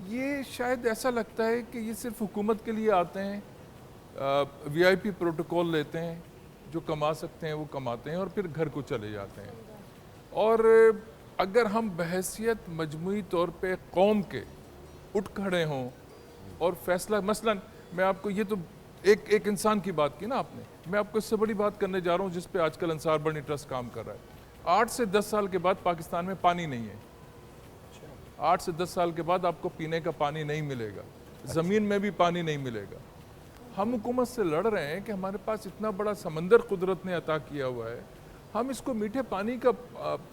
[SPEAKER 6] ये शायद ऐसा लगता है कि ये सिर्फ हुकूमत के लिए आते हैं, VIP प्रोटोकॉल लेते हैं, जो कमा सकते हैं वो कमाते हैं और फिर घर को चले जाते हैं। और अगर हम बहैसियत मजमूई तौर पे कौम के उठ खड़े हों और फैसला, मसलन मैं आपको ये तो एक इंसान की बात की ना आपने, मैं आपको इससे बड़ी बात करने जा रहा हूँ जिस पे आजकल अंसार बनी ट्रस्ट काम कर रहा है। 8 से 10 साल के बाद पाकिस्तान में पानी नहीं है। 8 से 10 साल के बाद आपको पीने का पानी नहीं मिलेगा, ज़मीन में भी पानी नहीं मिलेगा। हम हुकूमत से लड़ रहे हैं कि हमारे पास इतना बड़ा समंदर कुदरत ने अता किया हुआ है, हम इसको मीठे पानी का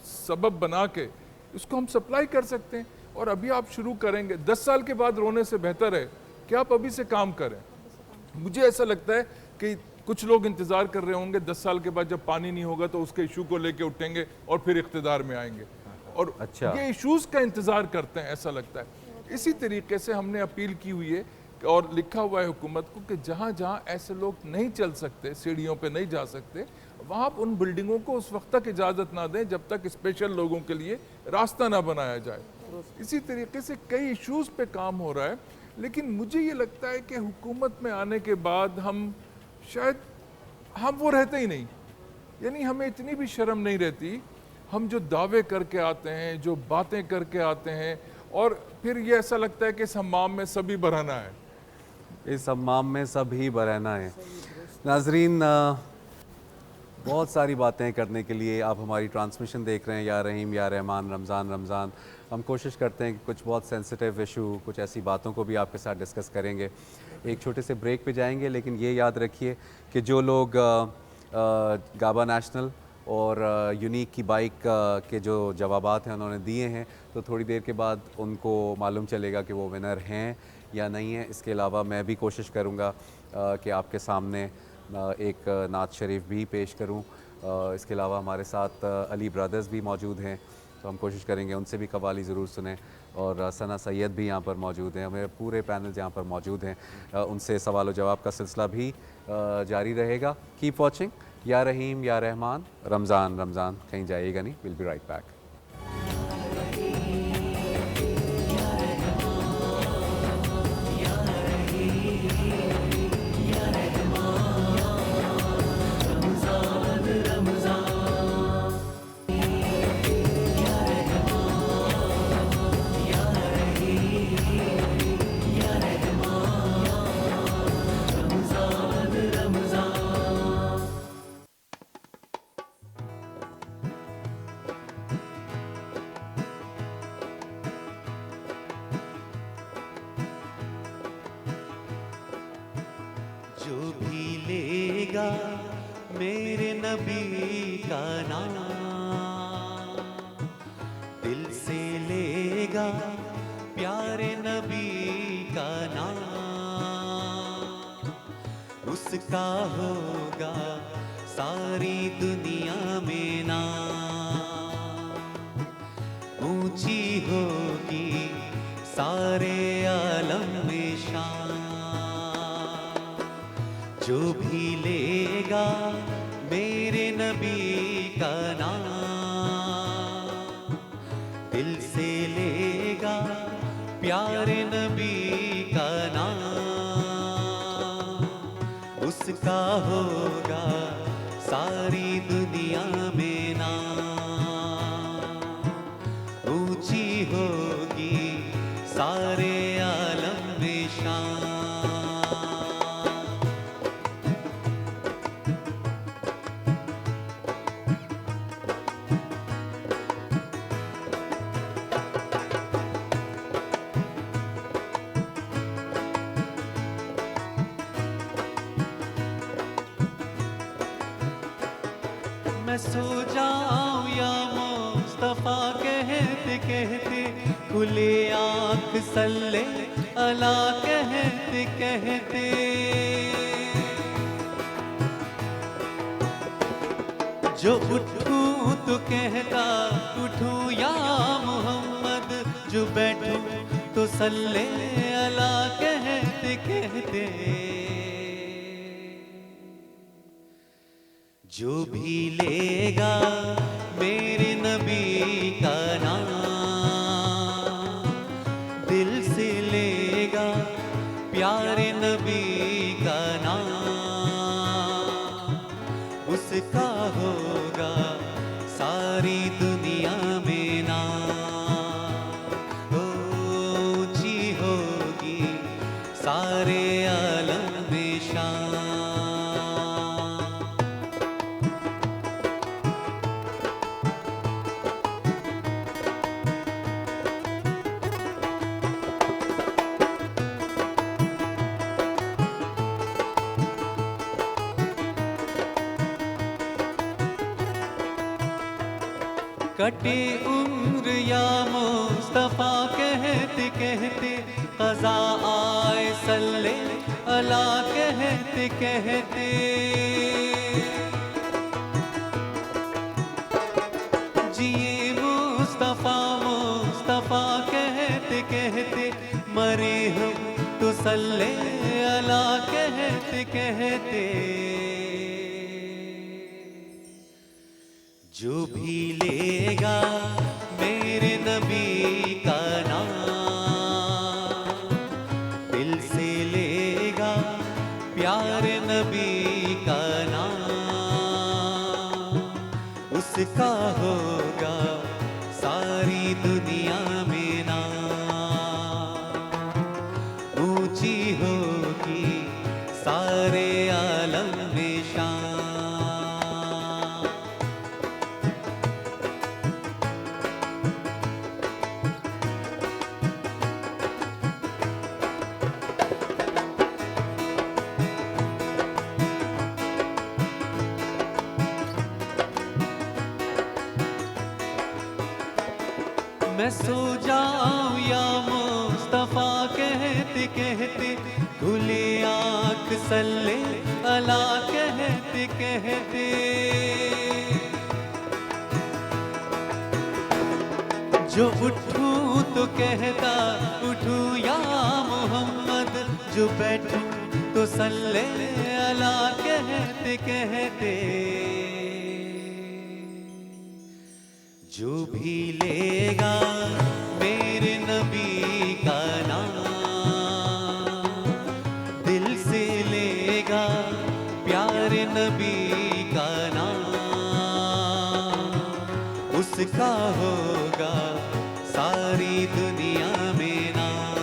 [SPEAKER 6] सबब बना के इसको हम सप्लाई कर सकते हैं। और अभी आप शुरू करेंगे, 10 साल के बाद रोने से बेहतर है कि आप अभी से काम करें। मुझे ऐसा लगता है कि कुछ लोग इंतज़ार कर रहे होंगे 10 साल के बाद जब पानी नहीं होगा तो उसके इशू को लेके उठेंगे और फिर इख्तिदार में आएंगे और ये इशूज़ का इंतज़ार करते हैं, ऐसा लगता है। इसी तरीके से हमने अपील की हुई है और लिखा हुआ है हुकूमत को कि जहाँ जहाँ ऐसे लोग नहीं चल सकते, सीढ़ियों पे नहीं जा सकते, वहाँ आप उन बिल्डिंगों को उस वक्त तक इजाज़त ना दें जब तक स्पेशल लोगों के लिए रास्ता ना बनाया जाए। इसी तरीके से कई इश्यूज़ पे काम हो रहा है। लेकिन मुझे ये लगता है कि हुकूमत में आने के बाद हम शायद हम वो रहते ही नहीं, यानी हमें इतनी भी शर्म नहीं रहती। हम जो दावे करके आते हैं, जो बातें करके आते हैं, और फिर ये ऐसा लगता है कि इस हम्माम में सभी बरहना है,
[SPEAKER 1] इस हम्माम में सभी बरहना है। नाजरीन, बहुत सारी बातें करने के लिए आप हमारी ट्रांसमिशन देख रहे हैं, या रहीम या रहमान, रमज़ान रमज़ान। हम कोशिश करते हैं कि कुछ बहुत सेंसिटिव इशू, कुछ ऐसी बातों को भी आपके साथ डिस्कस करेंगे। एक छोटे से ब्रेक पे जाएंगे, लेकिन ये याद रखिए कि जो लोग गाबा नेशनल और यूनिक की बाइक के जो जवाबात हैं उन्होंने दिए हैं, तो थोड़ी देर के बाद उनको मालूम चलेगा कि वो विनर हैं या नहीं है। इसके अलावा मैं भी कोशिश करूँगा कि आपके सामने एक नात शरीफ भी पेश करूं। इसके अलावा हमारे साथ अली ब्रदर्स भी मौजूद हैं, तो हम कोशिश करेंगे उनसे भी कवाली ज़रूर सुने। और सना सैयद भी यहाँ पर मौजूद हैं, मेरे पूरे पैनल यहाँ पर मौजूद हैं, उनसे सवाल जवाब का सिलसिला भी जारी रहेगा। कीप वॉचिंग या रहीम या रहमान, रमज़ान रमज़ान। कहीं जाइएगा नहीं, विल बी राइट बैक।
[SPEAKER 7] जो भी लेगा मेरे नबी का नाम, दिल से लेगा प्यारे नबी का नाम, उसका होगा सारी दुनिया में नाम, ऊंची होगी सारे आलम में शान। जो भी लेगा मेरे नबी का नाम, दिल से लेगा प्यारे नबी का नाम, उसका होगा सारी दुनिया सो जाऊं या मुस्तफा कहते कहते, खुले आंख सल्ले अला कहते कहते। जो उठूं तो कहता उठूं या मोहम्मद, जो बैठूं तो सल्ले अला कहते कहते। जो भी लेगा मेरे नबी का नाम, दिल से लेगा प्यारे नबी का नाम, उसका होगा सारी दुनिया में नाम। ऊंची होगी सारे आलम में शान। कटे उम्र या मुस्तफा कहते कहते, क़ज़ा आए सल्ले अला कहते कहते। जिए मुस्तफा मुस्तफा कहते कहते, मरे हम तो सल्ले अला कहते कहते। जो भी लेगा मेरे नबी का नाम, दिल से लेगा प्यारे नबी का नाम, उसका होगा सारी दुनिया में नाम। ऊंची होगी सारे आलम में शान। मैं सो जाऊं या मुस्तफा कहते कहते, खुले आंख सल्ले अला कहते कहते। जो उठूं तो कहता उठूं या मोहम्मद, जो बैठूं तो सल्ले अला कहते कहते। जो भी लेगा मेरे नबी का नाम, दिल से लेगा प्यारे नबी का नाम, उसका होगा सारी दुनिया में नाम।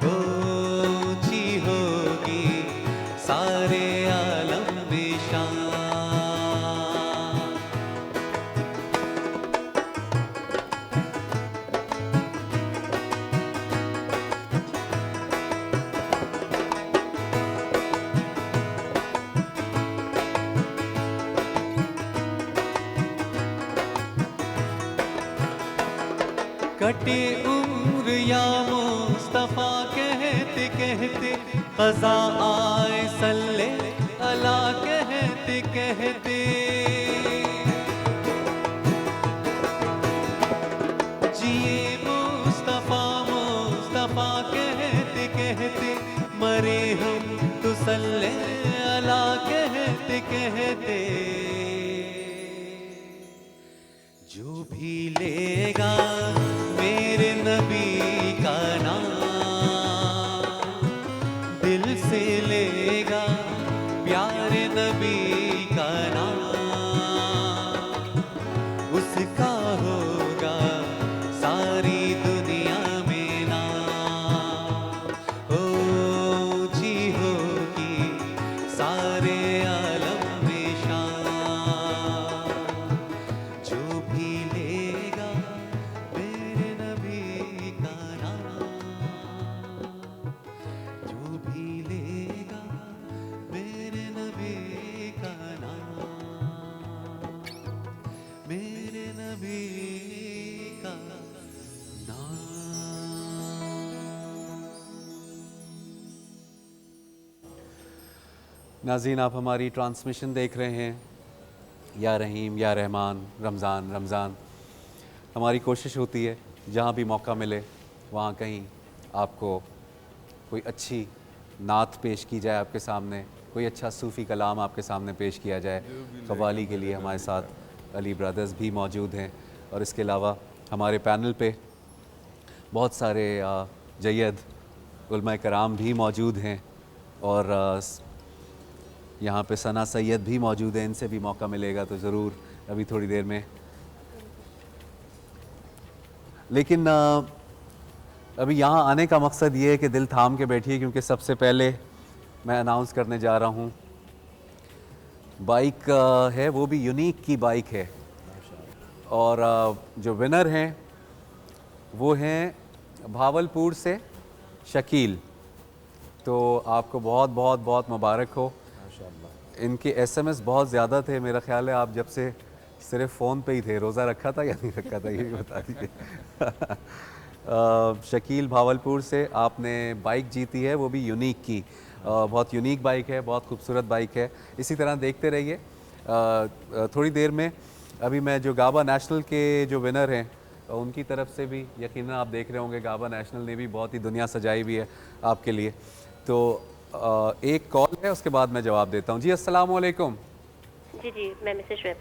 [SPEAKER 7] ऊंची होगी सारे आलम में शान। कटे उम्र या मुस्तफा कहते कहते, क़ज़ा आए सल्ले अला कहते कहते। जिए मुस्तफा मुस्तफा कहते कहते, मरे हम तो सल्ले अला कहते कहते। जो भी लेगा मेरे नबी का नाम, दिल से लेगा प्यारे नबी का नाम, उसका होगा सारी दुनिया में नाम। ऊंची होगी सारे आलम में शान। जो भी लेगा मेरे नबी का नाम, जो भी लेगा मेरे नबी का नाम,
[SPEAKER 1] नाज़रीन, आप हमारी ट्रांसमिशन देख रहे हैं, या रहीम या रहमान, रमज़ान रमज़ान। हमारी कोशिश होती है जहाँ भी मौका मिले वहाँ कहीं आपको कोई अच्छी नात पेश की जाए, आपके सामने कोई अच्छा सूफ़ी कलाम आपके सामने पेश किया जाए। कव्वाली के लिए हमारे साथ अली ब्रदर्स भी मौजूद हैं, और इसके अलावा हमारे पैनल पे बहुत सारे जय्यद उलमा कराम भी मौजूद हैं, और यहाँ पे सना सैयद भी मौजूद हैं। इनसे भी मौका मिलेगा तो ज़रूर अभी थोड़ी देर में। लेकिन अभी यहाँ आने का मकसद ये है कि दिल थाम के बैठिए, क्योंकि सबसे पहले मैं अनाउंस करने जा रहा हूँ बाइक है, वो भी यूनिक की बाइक है, और जो विनर हैं वो हैं भावलपुर से शकील। तो आपको बहुत बहुत बहुत मुबारक हो। इनके एसएमएस बहुत ज़्यादा थे, मेरा ख्याल है आप जब से सिर्फ फ़ोन पे ही थे। रोज़ा रखा था या नहीं रखा था, ये भी बता दीजिए। शकील भावलपुर से आपने बाइक जीती है, वो भी यूनिक की। बहुत यूनिक बाइक है, बहुत खूबसूरत बाइक है। इसी तरह देखते रहिए। थोड़ी देर में अभी मैं जो गाबा नेशनल के जो विनर हैं उनकी तरफ से भी यकीनन आप देख रहे होंगे, गाबा नेशनल ने भी बहुत ही दुनिया सजाई हुई है आपके लिए। तो एक कॉल है, उसके बाद मैं जवाब देता हूँ। जी अस्सलाम वालेकुम।
[SPEAKER 8] जी मैं Mrs Shoaib.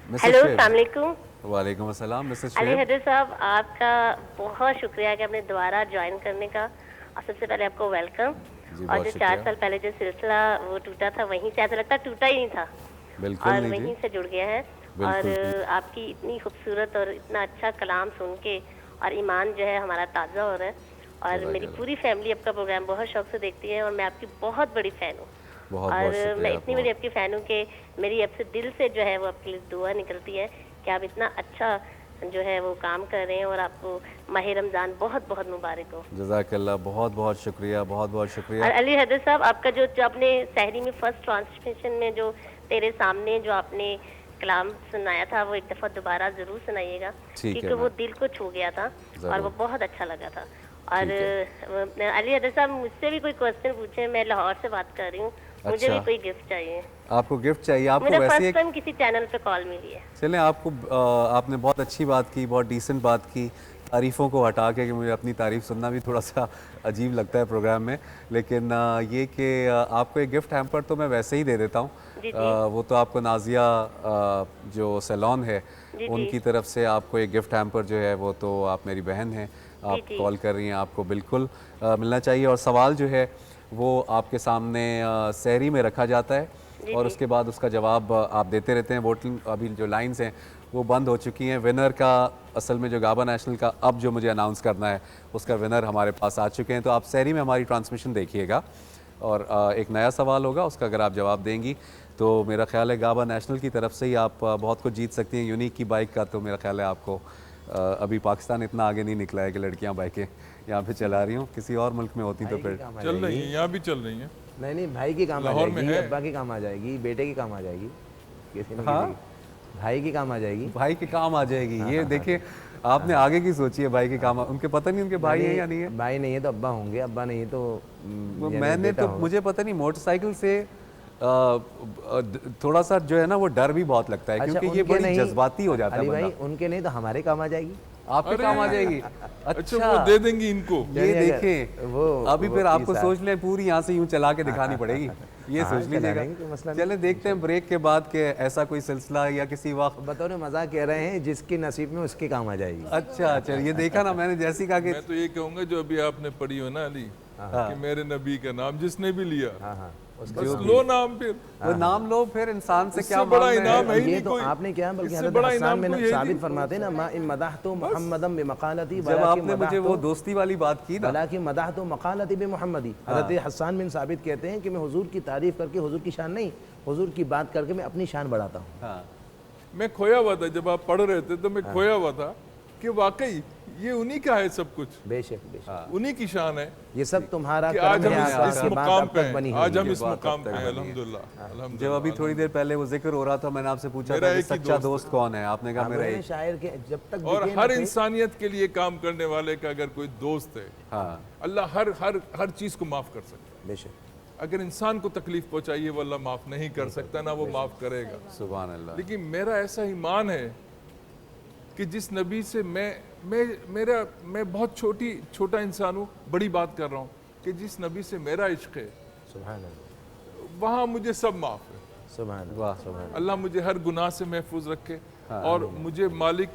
[SPEAKER 1] Mrs
[SPEAKER 8] hello,
[SPEAKER 1] Shoaib.
[SPEAKER 8] अस्सलाम वालेकुम।
[SPEAKER 1] वालेकुम अस्सलाम मिसेस
[SPEAKER 8] अली
[SPEAKER 1] शुएब।
[SPEAKER 8] हैदर साहब, आपका बहुत शुक्रिया कि आपने दोबारा ज्वाइन करने का, और सबसे पहले आपको वेलकम।
[SPEAKER 1] जी,
[SPEAKER 8] और
[SPEAKER 1] बहुत
[SPEAKER 8] जो
[SPEAKER 1] शुक्रिया।
[SPEAKER 8] 4 साल पहले जो सिलसिला वो टूटा था, वहीं से ऐसा लगता टूटा ही नहीं था,
[SPEAKER 1] बिल्कुल
[SPEAKER 8] और
[SPEAKER 1] नहीं जी।
[SPEAKER 8] वहीं से जुड़ गया है।
[SPEAKER 1] बिल्कुल
[SPEAKER 8] और आपकी इतनी खूबसूरत और इतना अच्छा कलाम सुन के और ईमान जो है हमारा ताज़ा हो रहा है। और मेरी
[SPEAKER 1] जज़ाकल्लाह।
[SPEAKER 8] पूरी फैमिली आपका प्रोग्राम बहुत शौक से देखती है, और मैं आपकी बहुत बड़ी फ़ैन हूँ।
[SPEAKER 1] बहुत
[SPEAKER 8] और
[SPEAKER 1] बहुत शुक्रिया।
[SPEAKER 8] मैं इतनी बड़ी
[SPEAKER 1] बहुत-
[SPEAKER 8] आपकी फ़ैन हूँ कि मेरी आपसे दिल से जो है वो आपके लिए दुआ निकलती है कि आप इतना अच्छा जो है वो काम कर रहे हैं, और आपको माह रमज़ान बहुत बहुत मुबारक हो।
[SPEAKER 1] जज़ाकल्लाह, बहुत बहुत शुक्रिया, बहुत बहुत
[SPEAKER 8] और
[SPEAKER 1] शुक्रिया।
[SPEAKER 8] अली हैदर साहब, आपका जो आपने सहरी में फर्स्ट ट्रांसमिशन में जो तेरे सामने जो आपने कलाम सुनाया था, वो एक दफ़ा दोबारा ज़रूर सुनाइएगा,
[SPEAKER 1] ठीक है
[SPEAKER 8] क्योंकि वो
[SPEAKER 1] मैम।
[SPEAKER 8] दिल को छू गया था और
[SPEAKER 1] ज़रूर।
[SPEAKER 8] वो बहुत अच्छा लगा था। और
[SPEAKER 1] ठीक
[SPEAKER 8] अली हैदर साहब, मुझसे भी कोई क्वेश्चन पूछे, मैं लाहौर से बात कर रही हूँ, मुझे भी
[SPEAKER 1] अच्छा।
[SPEAKER 8] कोई गिफ्ट चाहिए।
[SPEAKER 1] आपको गिफ्ट चाहिए? आपको
[SPEAKER 8] मुझे
[SPEAKER 1] वैसे
[SPEAKER 8] फर्स्ट टाइम किसी चैनल पे कॉल मिली है।
[SPEAKER 1] चलें, आपको आपने बहुत अच्छी बात की, बहुत डिसेंट बात की। तारीफ़ों को हटा के, कि मुझे अपनी तारीफ़ सुनना भी थोड़ा सा अजीब लगता है प्रोग्राम में, लेकिन ये कि आपको एक गिफ्ट हैम्पर तो मैं वैसे ही दे देता हूँ।
[SPEAKER 8] जी, जी।
[SPEAKER 1] वो तो आपको नाजिया जो सैलून है
[SPEAKER 8] जी,
[SPEAKER 1] उनकी तरफ से आपको एक गिफ्ट हैम्पर जो है, वो तो आप मेरी बहन हैं, आप
[SPEAKER 8] जी।
[SPEAKER 1] कॉल कर रही हैं, आपको बिल्कुल मिलना चाहिए। और सवाल जो है वो आपके सामने सहरी में रखा जाता है, और उसके बाद उसका जवाब आप देते रहते हैं। वोटिंग अभी जो लाइंस हैं वो बंद हो चुकी हैं। विनर का असल में जो गाबा नेशनल का अब जो मुझे अनाउंस करना है, उसका विनर हमारे पास आ चुके हैं। तो आप सहरी में हमारी ट्रांसमिशन देखिएगा, और एक नया सवाल होगा, उसका अगर आप जवाब देंगी तो मेरा ख्याल है गाबा नेशनल की तरफ से ही आप बहुत कुछ जीत सकती हैं। यूनिक की बाइक का तो मेरा ख्याल है आपको अभी पाकिस्तान इतना आगे नहीं निकला है कि लड़कियां बाइकें यहाँ पे चला रही हूँ। किसी और मुल्क में होती तो फिर
[SPEAKER 6] चल रही है, यहाँ भी चल रही है।
[SPEAKER 9] नहीं भाई की काम आ
[SPEAKER 6] लाहौर में
[SPEAKER 9] जाएगी,
[SPEAKER 6] है।
[SPEAKER 9] अब्बा की काम आ जाएगी, बेटे की काम आ जाएगी, किसी न
[SPEAKER 1] हाँ?
[SPEAKER 9] किसी की। भाई की काम आ जाएगी।
[SPEAKER 1] भाई के काम आ जाएगी। ये देखिए, आपने आगे की सोची है, भाई के काम उनके पता नहीं उनके भाई हैं या नहीं है।
[SPEAKER 9] भाई नहीं है तो अब्बा होंगे, अब्बा नहीं है तो यानी
[SPEAKER 1] मैंने
[SPEAKER 9] बेटा
[SPEAKER 1] तो
[SPEAKER 9] होगा।
[SPEAKER 1] मुझे पता नहीं, मोटरसाइकिल से थोड़ा सा जो है ना वो डर भी बहुत लगता है,
[SPEAKER 9] अच्छा,
[SPEAKER 1] क्योंकि ये
[SPEAKER 9] उनके
[SPEAKER 1] बड़ी
[SPEAKER 9] नहीं,
[SPEAKER 1] जज्बाती हो जाता है
[SPEAKER 9] अली भाई,
[SPEAKER 1] बंदा।
[SPEAKER 9] उनके नहीं तो हमारे काम आ जाएगी।
[SPEAKER 1] आपके
[SPEAKER 6] अरे!
[SPEAKER 1] काम आ जाएगी।
[SPEAKER 6] अच्छा, वो दे देंगे इनको।
[SPEAKER 1] ये
[SPEAKER 9] यानी अगर
[SPEAKER 1] देखें,
[SPEAKER 9] वो-
[SPEAKER 1] अभी
[SPEAKER 9] वो
[SPEAKER 1] फिर आपको
[SPEAKER 9] पीस
[SPEAKER 1] सोच लें, पूरी यहाँ से यूं चला के दिखानी पड़ेगी। ये
[SPEAKER 9] हाँ,
[SPEAKER 1] सोच
[SPEAKER 9] चला
[SPEAKER 1] लीजिएगा।
[SPEAKER 9] लेंगे, कोई मसला नहीं।
[SPEAKER 1] चलें देखते हैं ब्रेक के बाद के ऐसा कोई सिलसिला या किसी वक्त।
[SPEAKER 9] बतौर मजाक कह रहे हैं, जिसके नसीब में उसके काम आ जाएगी।
[SPEAKER 1] अच्छा चलिए, देखा ना मैंने जैसी कहा कि
[SPEAKER 6] मैं तो ये कहूंगा जो अभी आपने पढ़ी हो ना अली, कि मेरे नबी का नाम जिसने भी लिया,
[SPEAKER 9] हाँ हाँ,
[SPEAKER 6] बस लो नाम, फिर
[SPEAKER 1] वो नाम लो, फिर इंसान से क्या
[SPEAKER 6] इससे बड़ा
[SPEAKER 1] मांगना है।
[SPEAKER 6] इनाम है ही
[SPEAKER 9] ये
[SPEAKER 6] नहीं
[SPEAKER 9] तो
[SPEAKER 6] कोई।
[SPEAKER 9] आपने क्या, बल्कि
[SPEAKER 6] इससे
[SPEAKER 9] हज़रत
[SPEAKER 6] बड़ा
[SPEAKER 9] हसन
[SPEAKER 6] इनाम
[SPEAKER 9] में
[SPEAKER 6] कोई है ही
[SPEAKER 9] साबित
[SPEAKER 6] नहीं।
[SPEAKER 9] फरमाते ना, मा इन मदाह तो मुहम्मदम बिमकालती,
[SPEAKER 1] जब आपने मुझे वो दोस्ती वाली बात की ना,
[SPEAKER 9] हालांकि मदाह तो मकालती बे मोहम्मदी, हज़रत हसन बिन साबित कहते हैं कि मैं हुजूर की तारीफ करके हुजूर की शान नहीं, हुजूर की बात करके मैं अपनी शान बढ़ाता हूँ।
[SPEAKER 1] हाँ,
[SPEAKER 6] मैं खोया हुआ था जब आप पढ़ रहे थे, तो मैं खोया हुआ था कि वाकई ये उन्हीं का है सब कुछ,
[SPEAKER 9] बेशक बेशक,
[SPEAKER 6] उन्हीं की शान है
[SPEAKER 9] ये सब तुम्हारा
[SPEAKER 6] कि
[SPEAKER 9] कर्म
[SPEAKER 6] आज हम
[SPEAKER 9] है, आका
[SPEAKER 6] इस
[SPEAKER 9] के बाद
[SPEAKER 6] मुकाम
[SPEAKER 9] अब
[SPEAKER 6] पे
[SPEAKER 9] तक बनी
[SPEAKER 6] हैं।
[SPEAKER 9] हुई
[SPEAKER 6] आज हम
[SPEAKER 9] है।
[SPEAKER 6] इस
[SPEAKER 1] बात अब
[SPEAKER 6] मुकाम
[SPEAKER 1] तक
[SPEAKER 6] पे हैं,
[SPEAKER 1] बनी है।
[SPEAKER 6] अल्हम्दुलिल्लाह।
[SPEAKER 1] जब अभी थोड़ी देर पहले वो जिक्र हो रहा था, मैंने आपसे पूछा
[SPEAKER 6] मेरा
[SPEAKER 1] था कि
[SPEAKER 6] एक ही
[SPEAKER 1] सच्चा
[SPEAKER 6] दोस्त
[SPEAKER 1] दोस्त कौन है, आपने कहा मेरा
[SPEAKER 9] हमारे
[SPEAKER 1] एक।
[SPEAKER 9] शायर के जब तक
[SPEAKER 6] और
[SPEAKER 9] दिखे
[SPEAKER 6] हर
[SPEAKER 9] न थे-
[SPEAKER 6] इंसानियत के लिए काम करने वाले का अगर कोई दोस्त है,
[SPEAKER 1] हाँ,
[SPEAKER 6] अल्लाह हर हर हर चीज को माफ कर सकता है।
[SPEAKER 9] बेशक
[SPEAKER 6] अगर इंसान को तकलीफ पहुंचाइए वो अल्लाह माफ़ नहीं कर सकता, ना वो माफ़ करेगा।
[SPEAKER 1] सुभान अल्लाह।
[SPEAKER 6] लेकिन मेरा ऐसा ईमान है कि जिस नबी से मैं बहुत छोटा इंसान हूँ, बड़ी बात कर रहा हूँ कि जिस नबी से मेरा इश्क है
[SPEAKER 9] सुभान अल्लाह,
[SPEAKER 6] वहाँ मुझे सब माफ़ है।
[SPEAKER 9] सुभान अल्लाह,
[SPEAKER 1] वाह।
[SPEAKER 9] सुभान अल्लाह।
[SPEAKER 6] अल्लाह मुझे हर गुनाह से महफूज रखे और मुझे मालिक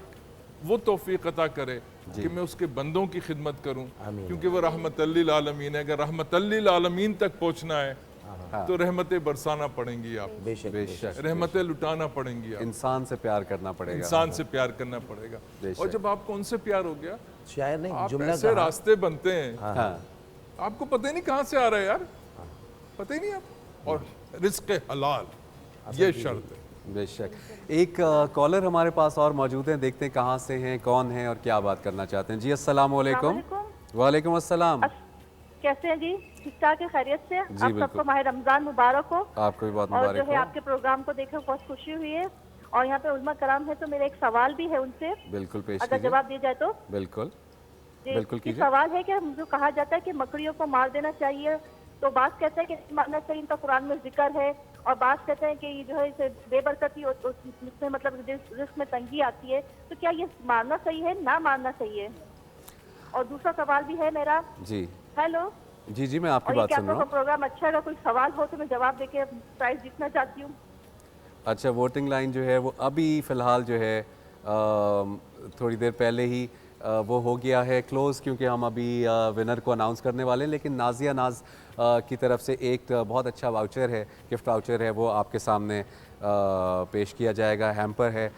[SPEAKER 6] वो तौफीक अता करे कि मैं उसके बंदों की खिदमत करूं, क्योंकि वो रहमतल्लिल आलमीन है। अगर रहमतल्लिल आलमीन तक पहुंचना है तो रहमतें बरसाना पड़ेंगी, आप
[SPEAKER 9] बेशक
[SPEAKER 1] बेशक
[SPEAKER 6] रहमतें लुटाना पड़ेंगी, आप
[SPEAKER 1] इंसान से प्यार करना पड़ेगा।
[SPEAKER 6] इंसान से प्यार करना पड़ेगा।
[SPEAKER 1] बेशक।
[SPEAKER 6] और जब आपको उनसे प्यार हो गया,
[SPEAKER 9] शायर ने
[SPEAKER 6] आप
[SPEAKER 9] जुमला
[SPEAKER 6] ऐसे
[SPEAKER 9] कहा,
[SPEAKER 6] रास्ते बनते हैं,
[SPEAKER 1] हाँ
[SPEAKER 6] आपको पता ही नहीं कहाँ से आ रहा है यार, पता ही नहीं आप। और रिस्क हलाल, ये शर्त है।
[SPEAKER 1] बेशक। एक कॉलर हमारे पास और मौजूद हैं, देखते हैं कहाँ से हैं, कौन हैं और क्या बात करना चाहते हैं। जी अस्सलाम वालेकुम। वालेकुम अस्सलाम।
[SPEAKER 10] कैसे हैं जी? ठीक ठाक है, खैरियत से?
[SPEAKER 1] जी,
[SPEAKER 10] आप
[SPEAKER 1] बिल्कुल।
[SPEAKER 10] सबको माह रमजान मुबारक हो।
[SPEAKER 1] आपको भी बहुत
[SPEAKER 10] और जो
[SPEAKER 1] मुबारक
[SPEAKER 10] है
[SPEAKER 1] हो।
[SPEAKER 10] आपके प्रोग्राम को देखकर बहुत खुशी हुई है। और यहाँ पे उलमा कराम है, तो मेरा एक सवाल भी है उनसे,
[SPEAKER 1] बिल्कुल पेश
[SPEAKER 10] अगर
[SPEAKER 1] कीजिए।
[SPEAKER 10] जवाब दिया जाए तो।
[SPEAKER 1] बिल्कुल
[SPEAKER 10] जी,
[SPEAKER 1] बिल्कुल
[SPEAKER 10] ये
[SPEAKER 1] कीजिए।
[SPEAKER 10] सवाल है कि जो कहा जाता है कि मकड़ियों को मार देना चाहिए, तो बात कहते हैं कि नहीं मारना चाहिए, इनका कुरान में जिक्र है। और बात कहते हैं कि ये जो है इसे बेबरकती और इसमें मतलब रिस्क में तंगी आती है, तो क्या ये मारना सही है, ना मारना सही है? और दूसरा सवाल भी है मेरा।
[SPEAKER 1] जी
[SPEAKER 10] हेलो
[SPEAKER 1] जी जी, मैं आपकी
[SPEAKER 10] और ये
[SPEAKER 1] बात
[SPEAKER 10] क्या
[SPEAKER 1] सुन रहा
[SPEAKER 10] आपका
[SPEAKER 1] हूँ।
[SPEAKER 10] प्रोग्राम अच्छा है? अगर कोई सवाल हो तो मैं जवाब देके प्राइज जीतना चाहती हूँ।
[SPEAKER 1] अच्छा, वोटिंग लाइन जो है वो अभी फ़िलहाल जो है थोड़ी देर पहले ही वो हो गया है क्लोज़, क्योंकि हम अभी विनर को अनाउंस करने वाले हैं। लेकिन नाजिया नाज की तरफ से एक बहुत अच्छा वाउचर है, गिफ्ट वाउचर है, वो आपके सामने पेश किया जाएगा। हैम्पर है,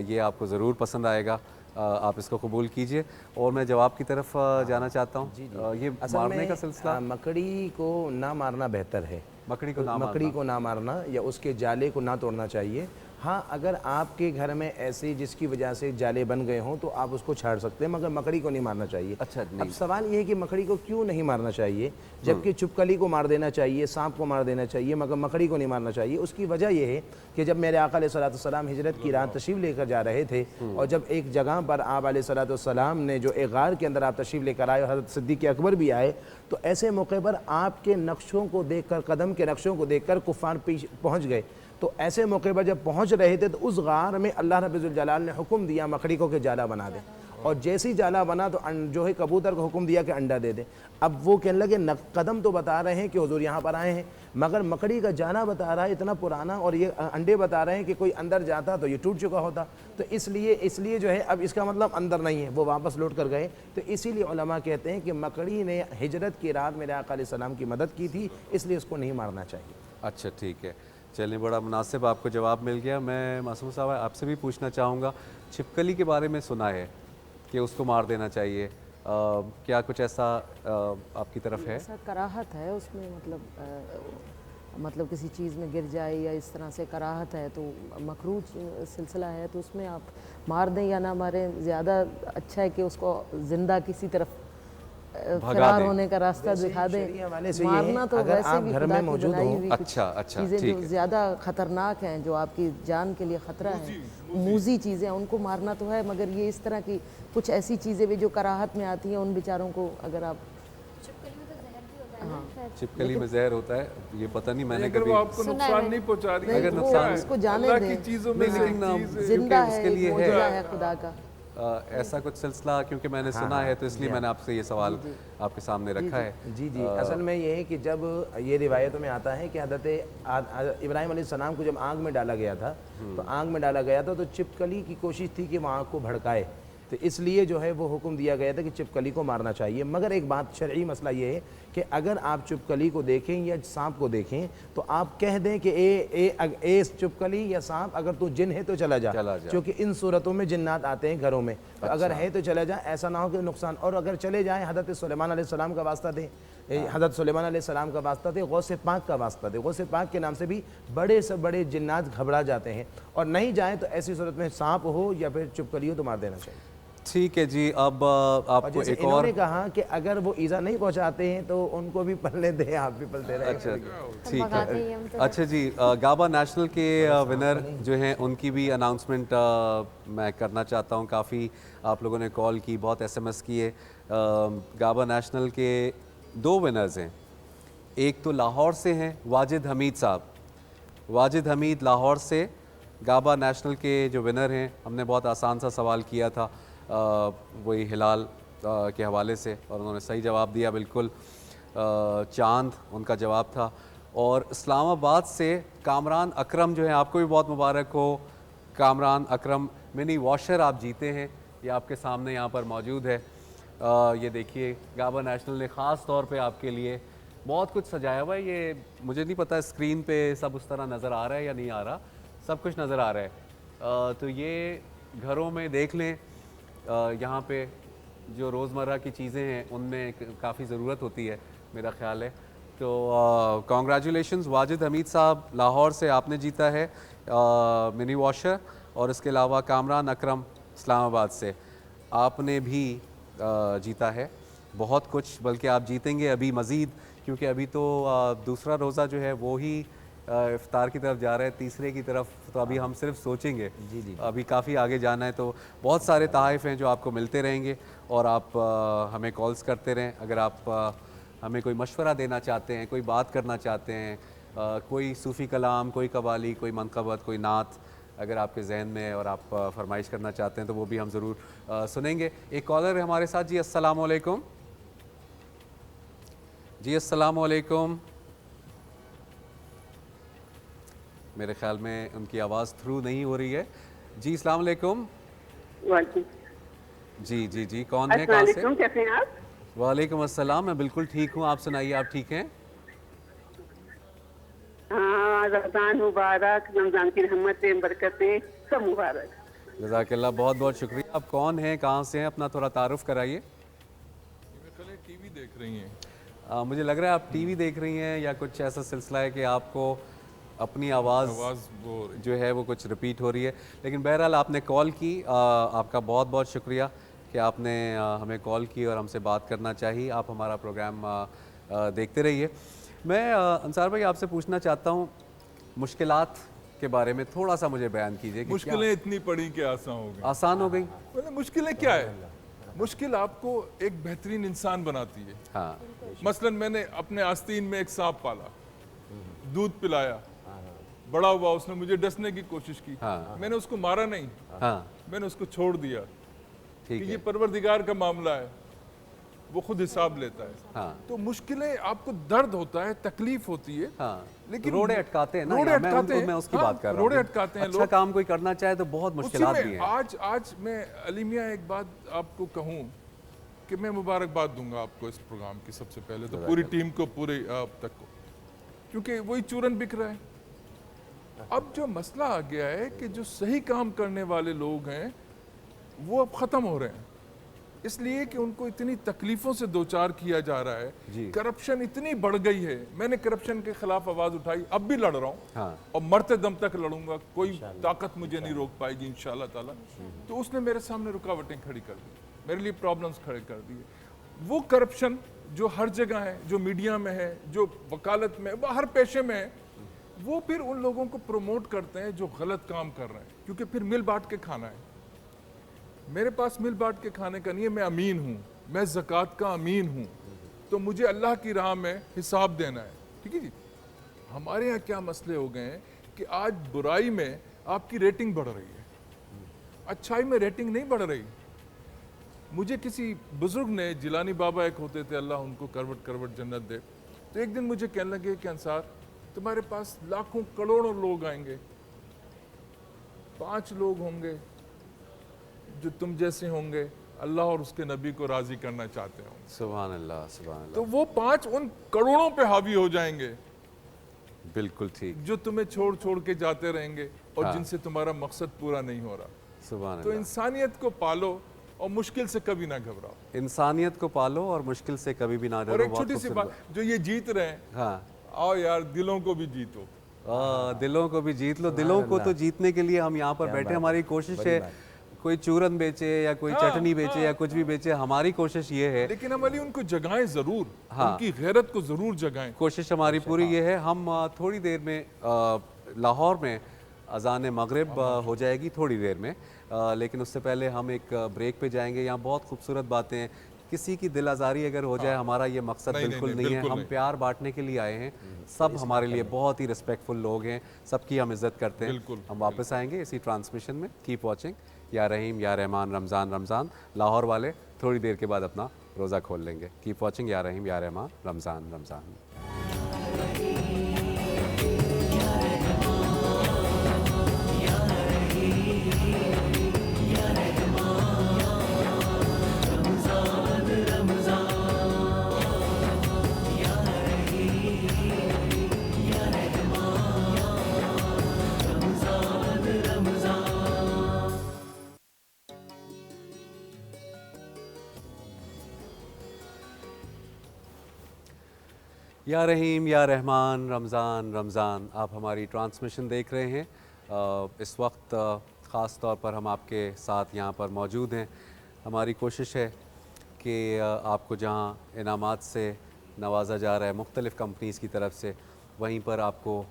[SPEAKER 1] ये आपको ज़रूर पसंद आएगा, आप इसको कबूल कीजिए। और मैं जवाब की तरफ जाना चाहता हूँ। ये
[SPEAKER 9] असल
[SPEAKER 1] मारने
[SPEAKER 9] में
[SPEAKER 1] का सिलसिला,
[SPEAKER 9] मकड़ी को ना मारना बेहतर है।
[SPEAKER 1] मकड़ी को ना
[SPEAKER 9] मकड़ी
[SPEAKER 1] मारना।
[SPEAKER 9] को ना मारना या उसके जाले को ना तोड़ना चाहिए। हाँ, अगर आपके घर में ऐसे जिसकी वजह से जाले बन गए हों तो आप उसको छाड़ सकते हैं, मगर मकड़ी को नहीं मारना चाहिए।
[SPEAKER 1] अच्छा,
[SPEAKER 9] अब
[SPEAKER 1] नहीं।
[SPEAKER 9] सवाल ये है कि मकड़ी को क्यों नहीं मारना चाहिए, जबकि चुपकली को मार देना चाहिए, सांप को मार देना चाहिए, मगर मकड़ी को नहीं मारना चाहिए। उसकी वजह यह है कि जब मेरे आका अलैहिस्सलाम हिजरत की रात तशरीफ़ लेकर जा रहे थे, और जब एक जगह पर आप अलैहिस्सलाम ने जो एक गार के अंदर आप तशरीफ़ लेकर आए और हज़रत सिद्दीक़ अकबर भी आए, तो ऐसे मौके पर आपके नक्शों को देखकर, कदम के नक्शों को देखकर कुफ़ार पहुँच गए। तो ऐसे मौके पर जब पहुंच रहे थे तो उस गार में अल्लाह रब्बुल जलाल ने हुक्म दिया मकड़ी को कि जाला बना दे, और जैसे ही जाला बना तो जो है कबूतर को हुक्म दिया कि अंडा दे दे। अब वो कहने लगे कदम तो बता रहे हैं कि हुजूर यहाँ पर आए हैं, मगर मकड़ी का जाला बता रहा है इतना पुराना, और ये अंडे बता रहे हैं कि कोई अंदर जाता तो ये टूट चुका होता। तो इसलिए जो है अब इसका मतलब अंदर नहीं है, वो वापस लौट कर गए। तो इसीलिए उलमा कहते हैं कि मकड़ी ने हिजरत की रात मेरे आका अलैहिस्सलाम की मदद की थी, इसलिए उसको नहीं मारना चाहिए।
[SPEAKER 1] अच्छा, ठीक है, चलिए, बड़ा मुनासिब आपको जवाब मिल गया। मैं मासूम साहब आपसे भी पूछना चाहूँगा, छिपकली के बारे में सुना है कि उसको मार देना चाहिए, क्या कुछ ऐसा आपकी तरफ है?
[SPEAKER 11] ऐसा कराहत है उसमें, मतलब किसी चीज़ में गिर जाए या इस तरह से कराहत है तो मकरूह सिलसिला है, तो उसमें आप मार दें या ना मारें, ज़्यादा अच्छा है कि उसको ज़िंदा किसी तरफ फरार होने का रास्ता दिखा दें। मारना तो वैसे भी खुदा की बनाई हुई
[SPEAKER 1] अच्छा,
[SPEAKER 11] चीज़ें जो ज़्यादा ख़तरनाक हैं, जो आपकी जान के लिए ख़तरा है, मूजी चीज़ें, उनको मारना तो है, मगर ये इस तरह की कुछ ऐसी चीज़ें भी जो कराहत में आती हैं, उन बेचारों को अगर आप,
[SPEAKER 1] छिपकली में जहर होता है, ये पता नहीं, मैंने
[SPEAKER 6] अगर
[SPEAKER 1] कभी
[SPEAKER 6] वो आपको नुकसान नहीं पहुंचा रही है,
[SPEAKER 1] अगर
[SPEAKER 6] तो
[SPEAKER 1] नुकसान-
[SPEAKER 6] क्या है?
[SPEAKER 11] उसको जाने
[SPEAKER 6] अल्लाह
[SPEAKER 11] दें।
[SPEAKER 6] की चीज़ों में से एक
[SPEAKER 1] लेकिन
[SPEAKER 6] चीज़ है।
[SPEAKER 11] जिंदा
[SPEAKER 1] उसके
[SPEAKER 11] है,
[SPEAKER 1] लिए
[SPEAKER 11] एक
[SPEAKER 1] है।
[SPEAKER 11] मौजज़ा है खुदा का।
[SPEAKER 1] ऐसा कुछ सिलसिला, क्योंकि मैंने सुना है, तो इसलिए मैंने आपसे ये सवाल आपके सामने रखा है।
[SPEAKER 9] जी जी, असल में ये है कि जब ये रिवायतों में आता है कि हज़रत इब्राहिम अलैहिस्सलाम को जब आग में डाला गया था, तो आग में डाला गया था तो छिपकली की कोशिश थी कि वो आग को भड़काए, तो इसलिए जो है वो हुक्म दिया गया था कि छिपकली को मारना चाहिए। मगर एक बात, शरई मसला ये है कि अगर आप छिपकली को देखें या सांप को देखें तो आप कह दें कि ए छिपकली या सांप, अगर तू जिन है तो चला जा, क्योंकि इन सूरतों में जिन्नात आते हैं घरों में, तो अगर है तो चला जा, ऐसा ना हो कि नुकसान। और अगर चले जाएँ, हज़रत सुलेमान अलैहिस्सलाम का वास्ता थे, हज़रत सुलेमान अलैहिस्सलाम का वास्ता थे, गौसे पाक का वास्ता थे, गौसे पाक के नाम से भी बड़े से बड़े जिन्नात घबरा जाते हैं, और नहीं जाएँ तो ऐसी सूरत में सांप हो या फिर छिपकली हो तो मार देना चाहिए।
[SPEAKER 1] ठीक है जी, अब आपको एक और
[SPEAKER 9] कहा कि अगर वो ईज़ा नहीं पहुंचाते हैं तो उनको भी पलने दे, आप भी पलते रहे।
[SPEAKER 1] अच्छा, ठीक है। अच्छा जी, गाबा नेशनल के विनर जो हैं उनकी भी अनाउंसमेंट मैं करना चाहता हूं। काफ़ी आप लोगों ने कॉल की, बहुत SMS किए। गाबा नेशनल के 2 विनर्स हैं, एक तो लाहौर से हैं वाजिद हमीद साहब। वाजिद हमीद लाहौर से, गाबा नेशनल के जो विनर हैं। हमने बहुत आसान सा सवाल किया था वही हिलाल के हवाले से, और उन्होंने सही जवाब दिया बिल्कुल। चांद उनका जवाब था। और इस्लामाबाद से कामरान अकरम जो है, आपको भी बहुत मुबारक हो कामरान अकरम, मिनी वॉशर आप जीते हैं। ये आपके सामने यहाँ पर मौजूद है। ये देखिए गाबा नेशनल ने ख़ास तौर पे आपके लिए बहुत कुछ सजाया हुआ है। ये मुझे नहीं पता स्क्रीन पे सब उस तरह नज़र आ रहा है या नहीं आ रहा, सब कुछ नज़र आ रहा है। तो ये घरों में देख लें, यहाँ पे जो रोज़मर्रा की चीज़ें हैं उनमें काफ़ी ज़रूरत होती है मेरा ख़्याल है। तो कॉन्ग्रेचुलेशंस वाजिद हमीद साहब लाहौर से, आपने जीता है मिनी वॉशर। और इसके अलावा कामरान अकरम इस्लामाबाद से, आपने भी जीता है बहुत कुछ, बल्कि आप जीतेंगे अभी मज़ीद, क्योंकि अभी तो दूसरा रोज़ा जो है वो ही इफ्तार की तरफ जा रहा है, तीसरे की तरफ तो अभी हम सिर्फ सोचेंगे। जी। अभी काफ़ी आगे जाना है। तो बहुत सारे तोहफ़े हैं जो आपको मिलते रहेंगे, और आप हमें कॉल्स करते रहें। अगर आप हमें कोई मशवरा देना चाहते हैं, कोई बात करना चाहते हैं, कोई सूफ़ी कलाम, कोई कवाली, कोई मनक़बत, कोई नात अगर आपके जहन में है और आप फरमाइश करना चाहते हैं तो वो भी हम ज़रूर सुनेंगे। एक कॉलर है हमारे साथ। जी अस्सलाम वालेकुम। जी अस्सलाम वालेकुम। मेरे ख्याल में उनकी आवाज़ थ्रू नहीं हो रही है। जी अस्सलाम वालेकुम। जी जी जी, कौन है, कहाँ से?
[SPEAKER 12] कैसे हैं आप?
[SPEAKER 1] वालेकुम अस्सलाम, मैं बिल्कुल ठीक हूँ। आप सुनाइए, आप ठीक हैं?
[SPEAKER 12] हाँ, रमज़ान मुबारक, रमज़ान की रहमतें बरकतें सब मुबारक।
[SPEAKER 1] जज़ाकल्लाह, बहुत बहुत शुक्रिया। आप कौन हैं, कहाँ से हैं, अपना थोड़ा तारुफ कराइए।
[SPEAKER 6] टीवी देख रही हैं।
[SPEAKER 1] मुझे लग रहा है आप टीवी देख रही हैं, या कुछ ऐसा सिलसिला है कि आपको अपनी आवाज़ जो है वो कुछ रिपीट हो रही है। लेकिन बहरहाल आपने कॉल की, आपका बहुत बहुत शुक्रिया कि आपने हमें कॉल की और हमसे बात करना चाहिए। आप हमारा प्रोग्राम देखते रहिए। मैं अंसार भाई आपसे पूछना चाहता हूँ, मुश्किलात के बारे में थोड़ा सा मुझे बयान कीजिए।
[SPEAKER 6] मुश्किलें इतनी पड़ी कि आसान हो गई।
[SPEAKER 1] आसान हो गई?
[SPEAKER 6] मुश्किलें क्या है? मुश्किल आपको एक बेहतरीन इंसान बनाती है।
[SPEAKER 1] हाँ।
[SPEAKER 6] मसलन मैंने अपने आस्तीन में एक सांप पाला, दूध पिलाया, बड़ा हुआ, उसने मुझे डसने की कोशिश की।
[SPEAKER 1] हाँ।
[SPEAKER 6] मैंने उसको मारा नहीं।
[SPEAKER 1] हाँ।
[SPEAKER 6] मैंने उसको छोड़ दिया।
[SPEAKER 1] ठीक है।
[SPEAKER 6] ये परवरदिगार का मामला है, वो खुद हिसाब लेता है।
[SPEAKER 1] हाँ।
[SPEAKER 6] तो मुश्किलें, आपको दर्द होता है, तकलीफ होती है।
[SPEAKER 1] हाँ।
[SPEAKER 6] लेकिन
[SPEAKER 1] रोड़े अटकाते हैं ना,
[SPEAKER 6] रोड़े अटकाते हैं,
[SPEAKER 1] मैं उसकी बात कर रहा हूँ।
[SPEAKER 6] रोड़े अटकाते हैं।
[SPEAKER 1] अच्छा काम कोई करना चाहे तो बहुत मुश्किलात भी हैं।
[SPEAKER 6] आज मैं अलीमिया एक बात आपको कहूँ कि मैं मुबारकबाद दूंगा आपको इस प्रोग्राम की, सबसे पहले तो पूरी टीम को, पूरे आप तक को, क्योंकि वही चूरन बिक रहा है। अब जो मसला आ गया है कि जो सही काम करने वाले लोग हैं वो अब ख़त्म हो रहे हैं, इसलिए कि उनको इतनी तकलीफ़ों से दो चार किया जा रहा है। करप्शन इतनी बढ़ गई है। मैंने करप्शन के खिलाफ आवाज़ उठाई, अब भी लड़ रहा हूँ।
[SPEAKER 1] हाँ।
[SPEAKER 6] और मरते दम तक लड़ूंगा, कोई ताकत मुझे नहीं रोक पाएगी इंशाल्लाह ताला। तो उसने मेरे सामने रुकावटें खड़ी कर दी, मेरे लिए प्रॉब्लम्स खड़े कर दिए। वो करप्शन जो हर जगह है, जो मीडिया में है, जो वकालत में, हर पेशे में है, वो फिर उन लोगों को प्रमोट करते हैं जो गलत काम कर रहे हैं, क्योंकि फिर मिल बांट के खाना है। मेरे पास मिल बांट के खाने का नहीं है। मैं अमीन हूँ, मैं ज़कात का अमीन हूँ, तो मुझे अल्लाह की राह में हिसाब देना है। ठीक है जी। हमारे यहाँ क्या मसले हो गए हैं कि आज बुराई में आपकी रेटिंग बढ़ रही है, अच्छाई में रेटिंग नहीं बढ़ रही। मुझे किसी बुजुर्ग ने, जिलानी बाबा एक होते थे, अल्लाह उनको करवट करवट जन्नत दे, तो एक दिन मुझे कहने लगे कि अंसार, तुम्हारे पास लाखों करोड़ों लोग आएंगे, 5 लोग होंगे जो तुम जैसे होंगे, अल्लाह और उसके नबी को राजी करना चाहते हो।
[SPEAKER 1] सुभान अल्लाह, सुभान अल्लाह।
[SPEAKER 6] तो वो 5 उन करोड़ों पे हावी हो जाएंगे।
[SPEAKER 1] बिल्कुल ठीक।
[SPEAKER 6] जो तुम्हें छोड़ छोड़ के जाते रहेंगे और
[SPEAKER 1] हाँ।
[SPEAKER 6] जिनसे तुम्हारा मकसद पूरा नहीं हो रहा।
[SPEAKER 1] सुभान
[SPEAKER 6] तो
[SPEAKER 1] अल्लाह।
[SPEAKER 6] इंसानियत को पालो और मुश्किल से कभी ना घबराओ।
[SPEAKER 1] इंसानियत को पालो और मुश्किल से कभी भी ना डरो।
[SPEAKER 6] और एक छोटी सी बात, जो ये जीत रहे हैं,
[SPEAKER 1] हाँ,
[SPEAKER 6] आओ यार दिलों को भी जीतो।
[SPEAKER 1] दिलों को भी जीत लो। दिलों को तो जीतने के लिए हम यहाँ पर बैठे, हमारी कोशिश है, कोई चूरन बेचे या कोई चटनी बेचे या कुछ भी बेचे, हमारी कोशिश ये है।
[SPEAKER 6] लेकिन हम अली उनको जगाएं जरूर।
[SPEAKER 1] हाँ।
[SPEAKER 6] उनकी गैरत को जरूर जगाएं।
[SPEAKER 1] कोशिश हमारी पूरी ये है। हम थोड़ी देर में लाहौर में अज़ान मगरिब हो जाएगी थोड़ी देर में, लेकिन उससे पहले हम एक ब्रेक पे जाएंगे। यहाँ बहुत खूबसूरत बातें किसी की दिल आज़ारी अगर हो जाए, हमारा ये मकसद
[SPEAKER 6] नहीं,
[SPEAKER 1] बिल्कुल
[SPEAKER 6] नहीं,
[SPEAKER 1] नहीं है।
[SPEAKER 6] बिल्कुल
[SPEAKER 1] हम
[SPEAKER 6] नहीं।
[SPEAKER 1] प्यार बांटने के लिए आए हैं। सब हमारे लिए बहुत ही रिस्पेक्टफुल लोग हैं, सबकी हम इज़्ज़त करते हैं।
[SPEAKER 6] बिल्कुल,
[SPEAKER 1] हम वापस आएंगे इसी ट्रांसमिशन में। कीप वॉचिंग या रहीम या रहमान रमज़ान रमज़ान। लाहौर वाले थोड़ी देर के बाद अपना रोज़ा खोल लेंगे। कीप वॉचिंग या रहीम या रहमान रमज़ान रमज़ान। या रहीम या रहमान रमज़ान रमज़ान। आप हमारी ट्रांसमिशन देख रहे हैं। इस वक्त ख़ास तौर पर हम आपके साथ यहाँ पर मौजूद हैं। हमारी कोशिश है कि आपको जहाँ इनामात से नवाजा जा रहा है मुख्तलिफ़ कंपनीज़ की तरफ से, वहीं पर आपको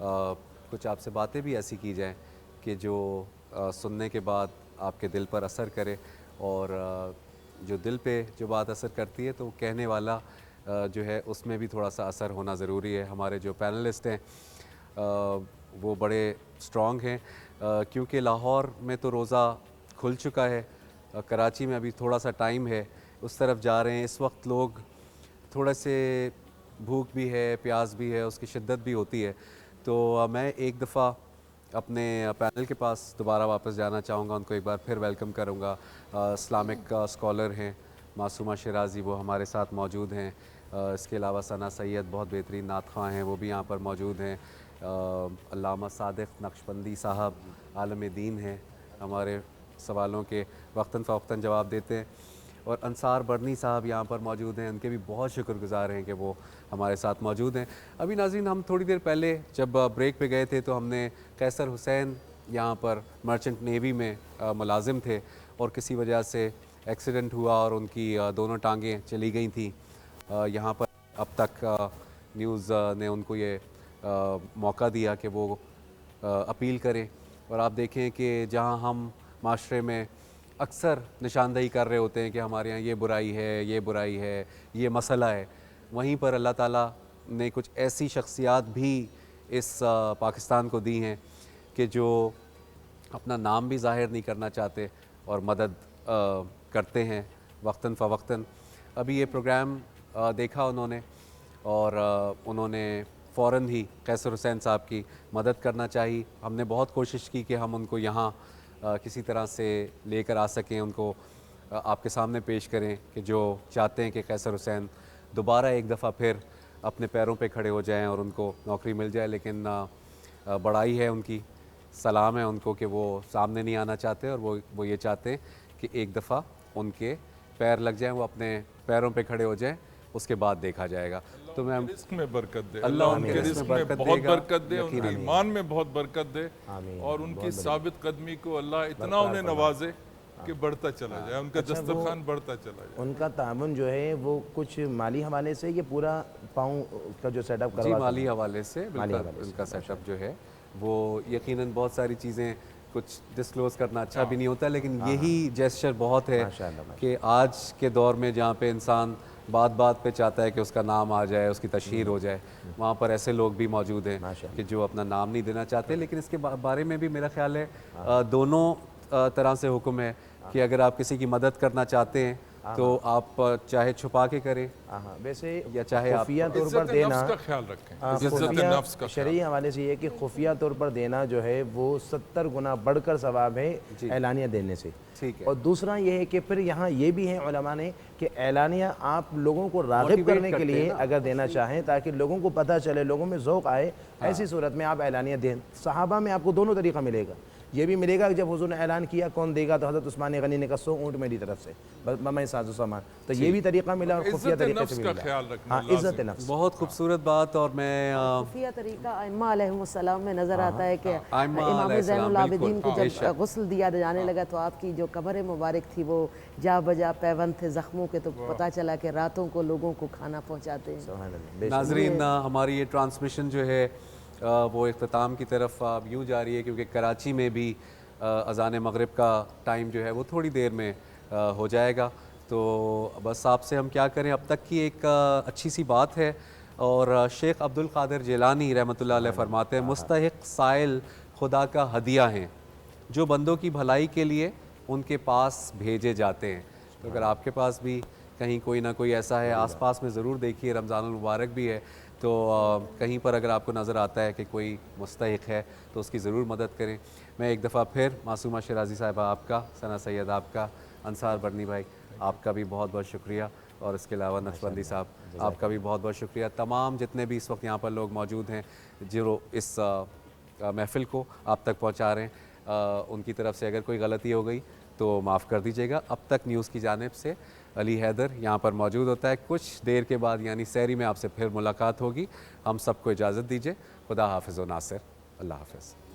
[SPEAKER 1] कुछ आपसे बातें भी ऐसी की जाएँ कि जो सुनने के बाद आपके दिल पर असर करे। और जो दिल पे जो बात असर करती है तो वो कहने वाला जो है उसमें भी थोड़ा सा असर होना ज़रूरी है। हमारे जो पैनलिस्ट हैं वो बड़े स्ट्रॉन्ग हैं, क्योंकि लाहौर में तो रोज़ा खुल चुका है, कराची में अभी थोड़ा सा टाइम है, उस तरफ जा रहे हैं। इस वक्त लोग थोड़े से भूख भी है, प्यास भी है, उसकी शिद्दत भी होती है। तो मैं एक दफ़ा अपने पैनल के पास दोबारा वापस जाना चाहूँगा, उनको एक बार फिर वेलकम करूँगा। इस्लामिक स्कॉलर हैं मासूमा शिराज़ी, वो हमारे साथ मौजूद हैं। इसके अलावा सना सैयद बहुत बेहतरीन नात ख़्वां हैं, वो भी यहाँ पर मौजूद हैं। अल्लामा सादिक़ नक्शबंदी साहब आलम दीन हैं, हमारे सवालों के वक्तन फ़वक्तन जवाब देते हैं। और अंसार बरनी साहब यहाँ पर मौजूद हैं, उनके भी बहुत शुक्रगुज़ार हैं कि वो हमारे साथ मौजूद हैं। अभी नाज़रीन, हम थोड़ी देर पहले जब ब्रेक पे गए थे तो हमने कैसर हुसैन यहाँ पर मर्चेंट नेवी में मुलाजिम थे और किसी वजह से एक्सीडेंट हुआ और उनकी दोनों टांगें चली गई थी। यहाँ पर अब तक न्यूज़ ने उनको ये मौका दिया कि वो अपील करें। और आप देखें कि जहाँ हम माशरे में अक्सर निशानदही कर रहे होते हैं कि हमारे यहाँ ये बुराई है, ये बुराई है, ये मसला है, वहीं पर अल्लाह ताला ने कुछ ऐसी शख्सियात भी इस पाकिस्तान को दी हैं कि जो अपना नाम भी ज़ाहिर नहीं करना चाहते और मदद करते हैं वक्तन फ़वक्तन। अभी ये प्रोग्राम देखा उन्होंने और उन्होंने फ़ौरन ही कैसर हुसैन साहब की मदद करना चाहिए। हमने बहुत कोशिश की कि हम उनको यहाँ किसी तरह से लेकर आ सकें, उनको आपके सामने पेश करें कि जो चाहते हैं कि कैसर हुसैन दोबारा एक दफ़ा फिर अपने पैरों पे खड़े हो जाएं और उनको नौकरी मिल जाए। लेकिन बड़ाई है उनकी, सलाम है उनको कि वो सामने नहीं आना चाहते और वो ये चाहते हैं कि एक दफ़ा उनके पैर लग जाएं, वो अपने पैरों पे खड़े हो जाएं, उसके बाद देखा जाएगा। तो मैं
[SPEAKER 6] रिस्क में बरकत दे,
[SPEAKER 1] अल्लाह
[SPEAKER 6] उनके रिस्क में बहुत बरकत दे, उनके ईमान में बहुत बरकत दे और उनकी साबित कदमी को अल्लाह इतना उन्हें नवाजे कि बढ़ता चला जाए, उनका दस्तरखान बढ़ता चला जाए।
[SPEAKER 9] उनका ताउन जो है वो कुछ माली हवाले से, ये पूरा पाँव का जो सेटअप करवाते हैं,
[SPEAKER 1] माली हवाले से उनका सेटअप जो है वो यकीनन बहुत सारी चीज़ें कुछ डिस्क्लोज करना अच्छा भी नहीं होता, लेकिन यही जेस्चर बहुत है कि आज के दौर में जहाँ पे इंसान बात बात पे चाहता है कि उसका नाम आ जाए, उसकी तशहीर हो जाए, वहाँ पर ऐसे लोग भी मौजूद हैं कि जो अपना नाम नहीं देना चाहते। लेकिन इसके बारे में भी मेरा ख्याल है दोनों तरह से हुक्म है कि अगर आप किसी की मदद करना चाहते हैं तो आप चाहे छुपा के करें,
[SPEAKER 9] वैसे
[SPEAKER 1] या चाहे आप
[SPEAKER 9] खुफिया तौर पर देना
[SPEAKER 6] का ख्याल रखें।
[SPEAKER 9] शरई हवाले से ये कि खुफिया तौर पर देना जो है वो 70 गुना बढ़कर सवाब है ऐलानिया देने से।
[SPEAKER 1] ठीक है।
[SPEAKER 9] और दूसरा ये है कि फिर यहाँ ये भी है उलमा ने कि ऐलानिया आप लोगों को राग़िब करने के लिए अगर देना चाहें ताकि लोगों को पता चले, लोगों में ज़ौक़ आए, ऐसी सूरत में आप ऐलानिया दें। सहाबा में आपको दोनों तरीक़ा मिलेगा। ये भी मिलेगा कि जब हुज़ूर ने ऐलान किया कौन देगा, तो हज़रत उस्मान गनी ने कहा 100 ऊँट मेरी तरफ से, मैं साजो सामान, तो ये भी तरीक़ा मिला और खुफिया तरीक़े से भी मिला। हाँ, इज़्ज़त नफ्स,
[SPEAKER 1] बहुत खूबसूरत बात। और मैं
[SPEAKER 11] खुफिया तरीक़ा अइम्मा अलैहिमुस्सलाम में नज़र आता है कि इमाम ज़ैनुल आबिदीन को जब गुस्ल दिया जाने लगा तो आपकी जो कमर मुबारक थी वो जा बजा पैबंद थे ज़ख्मों के, तो पता चला कि रातों को लोगों को खाना पहुँचाते हैं।
[SPEAKER 1] नाज़रीन, हमारी ये ट्रांसमिशन जो है वो इख्तिताम की तरफ अब यूँ जा रही है क्योंकि कराची में भी अज़ान मगरिब का टाइम जो है वो थोड़ी देर में हो जाएगा। तो बस आपसे हम क्या करें, अब तक की एक अच्छी सी बात है। और शेख अब्दुल कादिर जिलानी रहमतुल्लाह अलैह फरमाते हैं, मुस्तहिक साइल खुदा का हदिया हैं, जो बंदों की भलाई के लिए उनके पास भेजे जाते हैं। तो अगर आपके पास भी कहीं कोई ना कोई ऐसा है, आसपास में ज़रूर देखिए, रमज़ानुल मुबारक भी है, तो कहीं पर अगर आपको नज़र आता है कि कोई मुस्तहिक है तो उसकी ज़रूर मदद करें। मैं एक दफ़ा फिर मासूमा शिराजी साहिबा आपका, सना सैयद आपका, अंसार बरनी भाई आपका भी बहुत बहुत शुक्रिया, और इसके अलावा नक्शबंदी साहब आपका भी बहुत बहुत शुक्रिया। तमाम जितने भी इस वक्त यहाँ पर लोग मौजूद हैं जो इस महफ़िल को आप तक पहुँचा रहे हैं, उनकी तरफ से अगर कोई गलती हो गई तो माफ़ कर दीजिएगा। अब तक न्यूज़ की जानिब से अली हैदर यहाँ पर मौजूद होता है। कुछ देर के बाद यानी सहरी में आपसे फिर मुलाकात होगी। हम सबको इजाज़त दीजिए। खुदा हाफ़िज़ व नासिर। अल्लाह हाफ़िज़।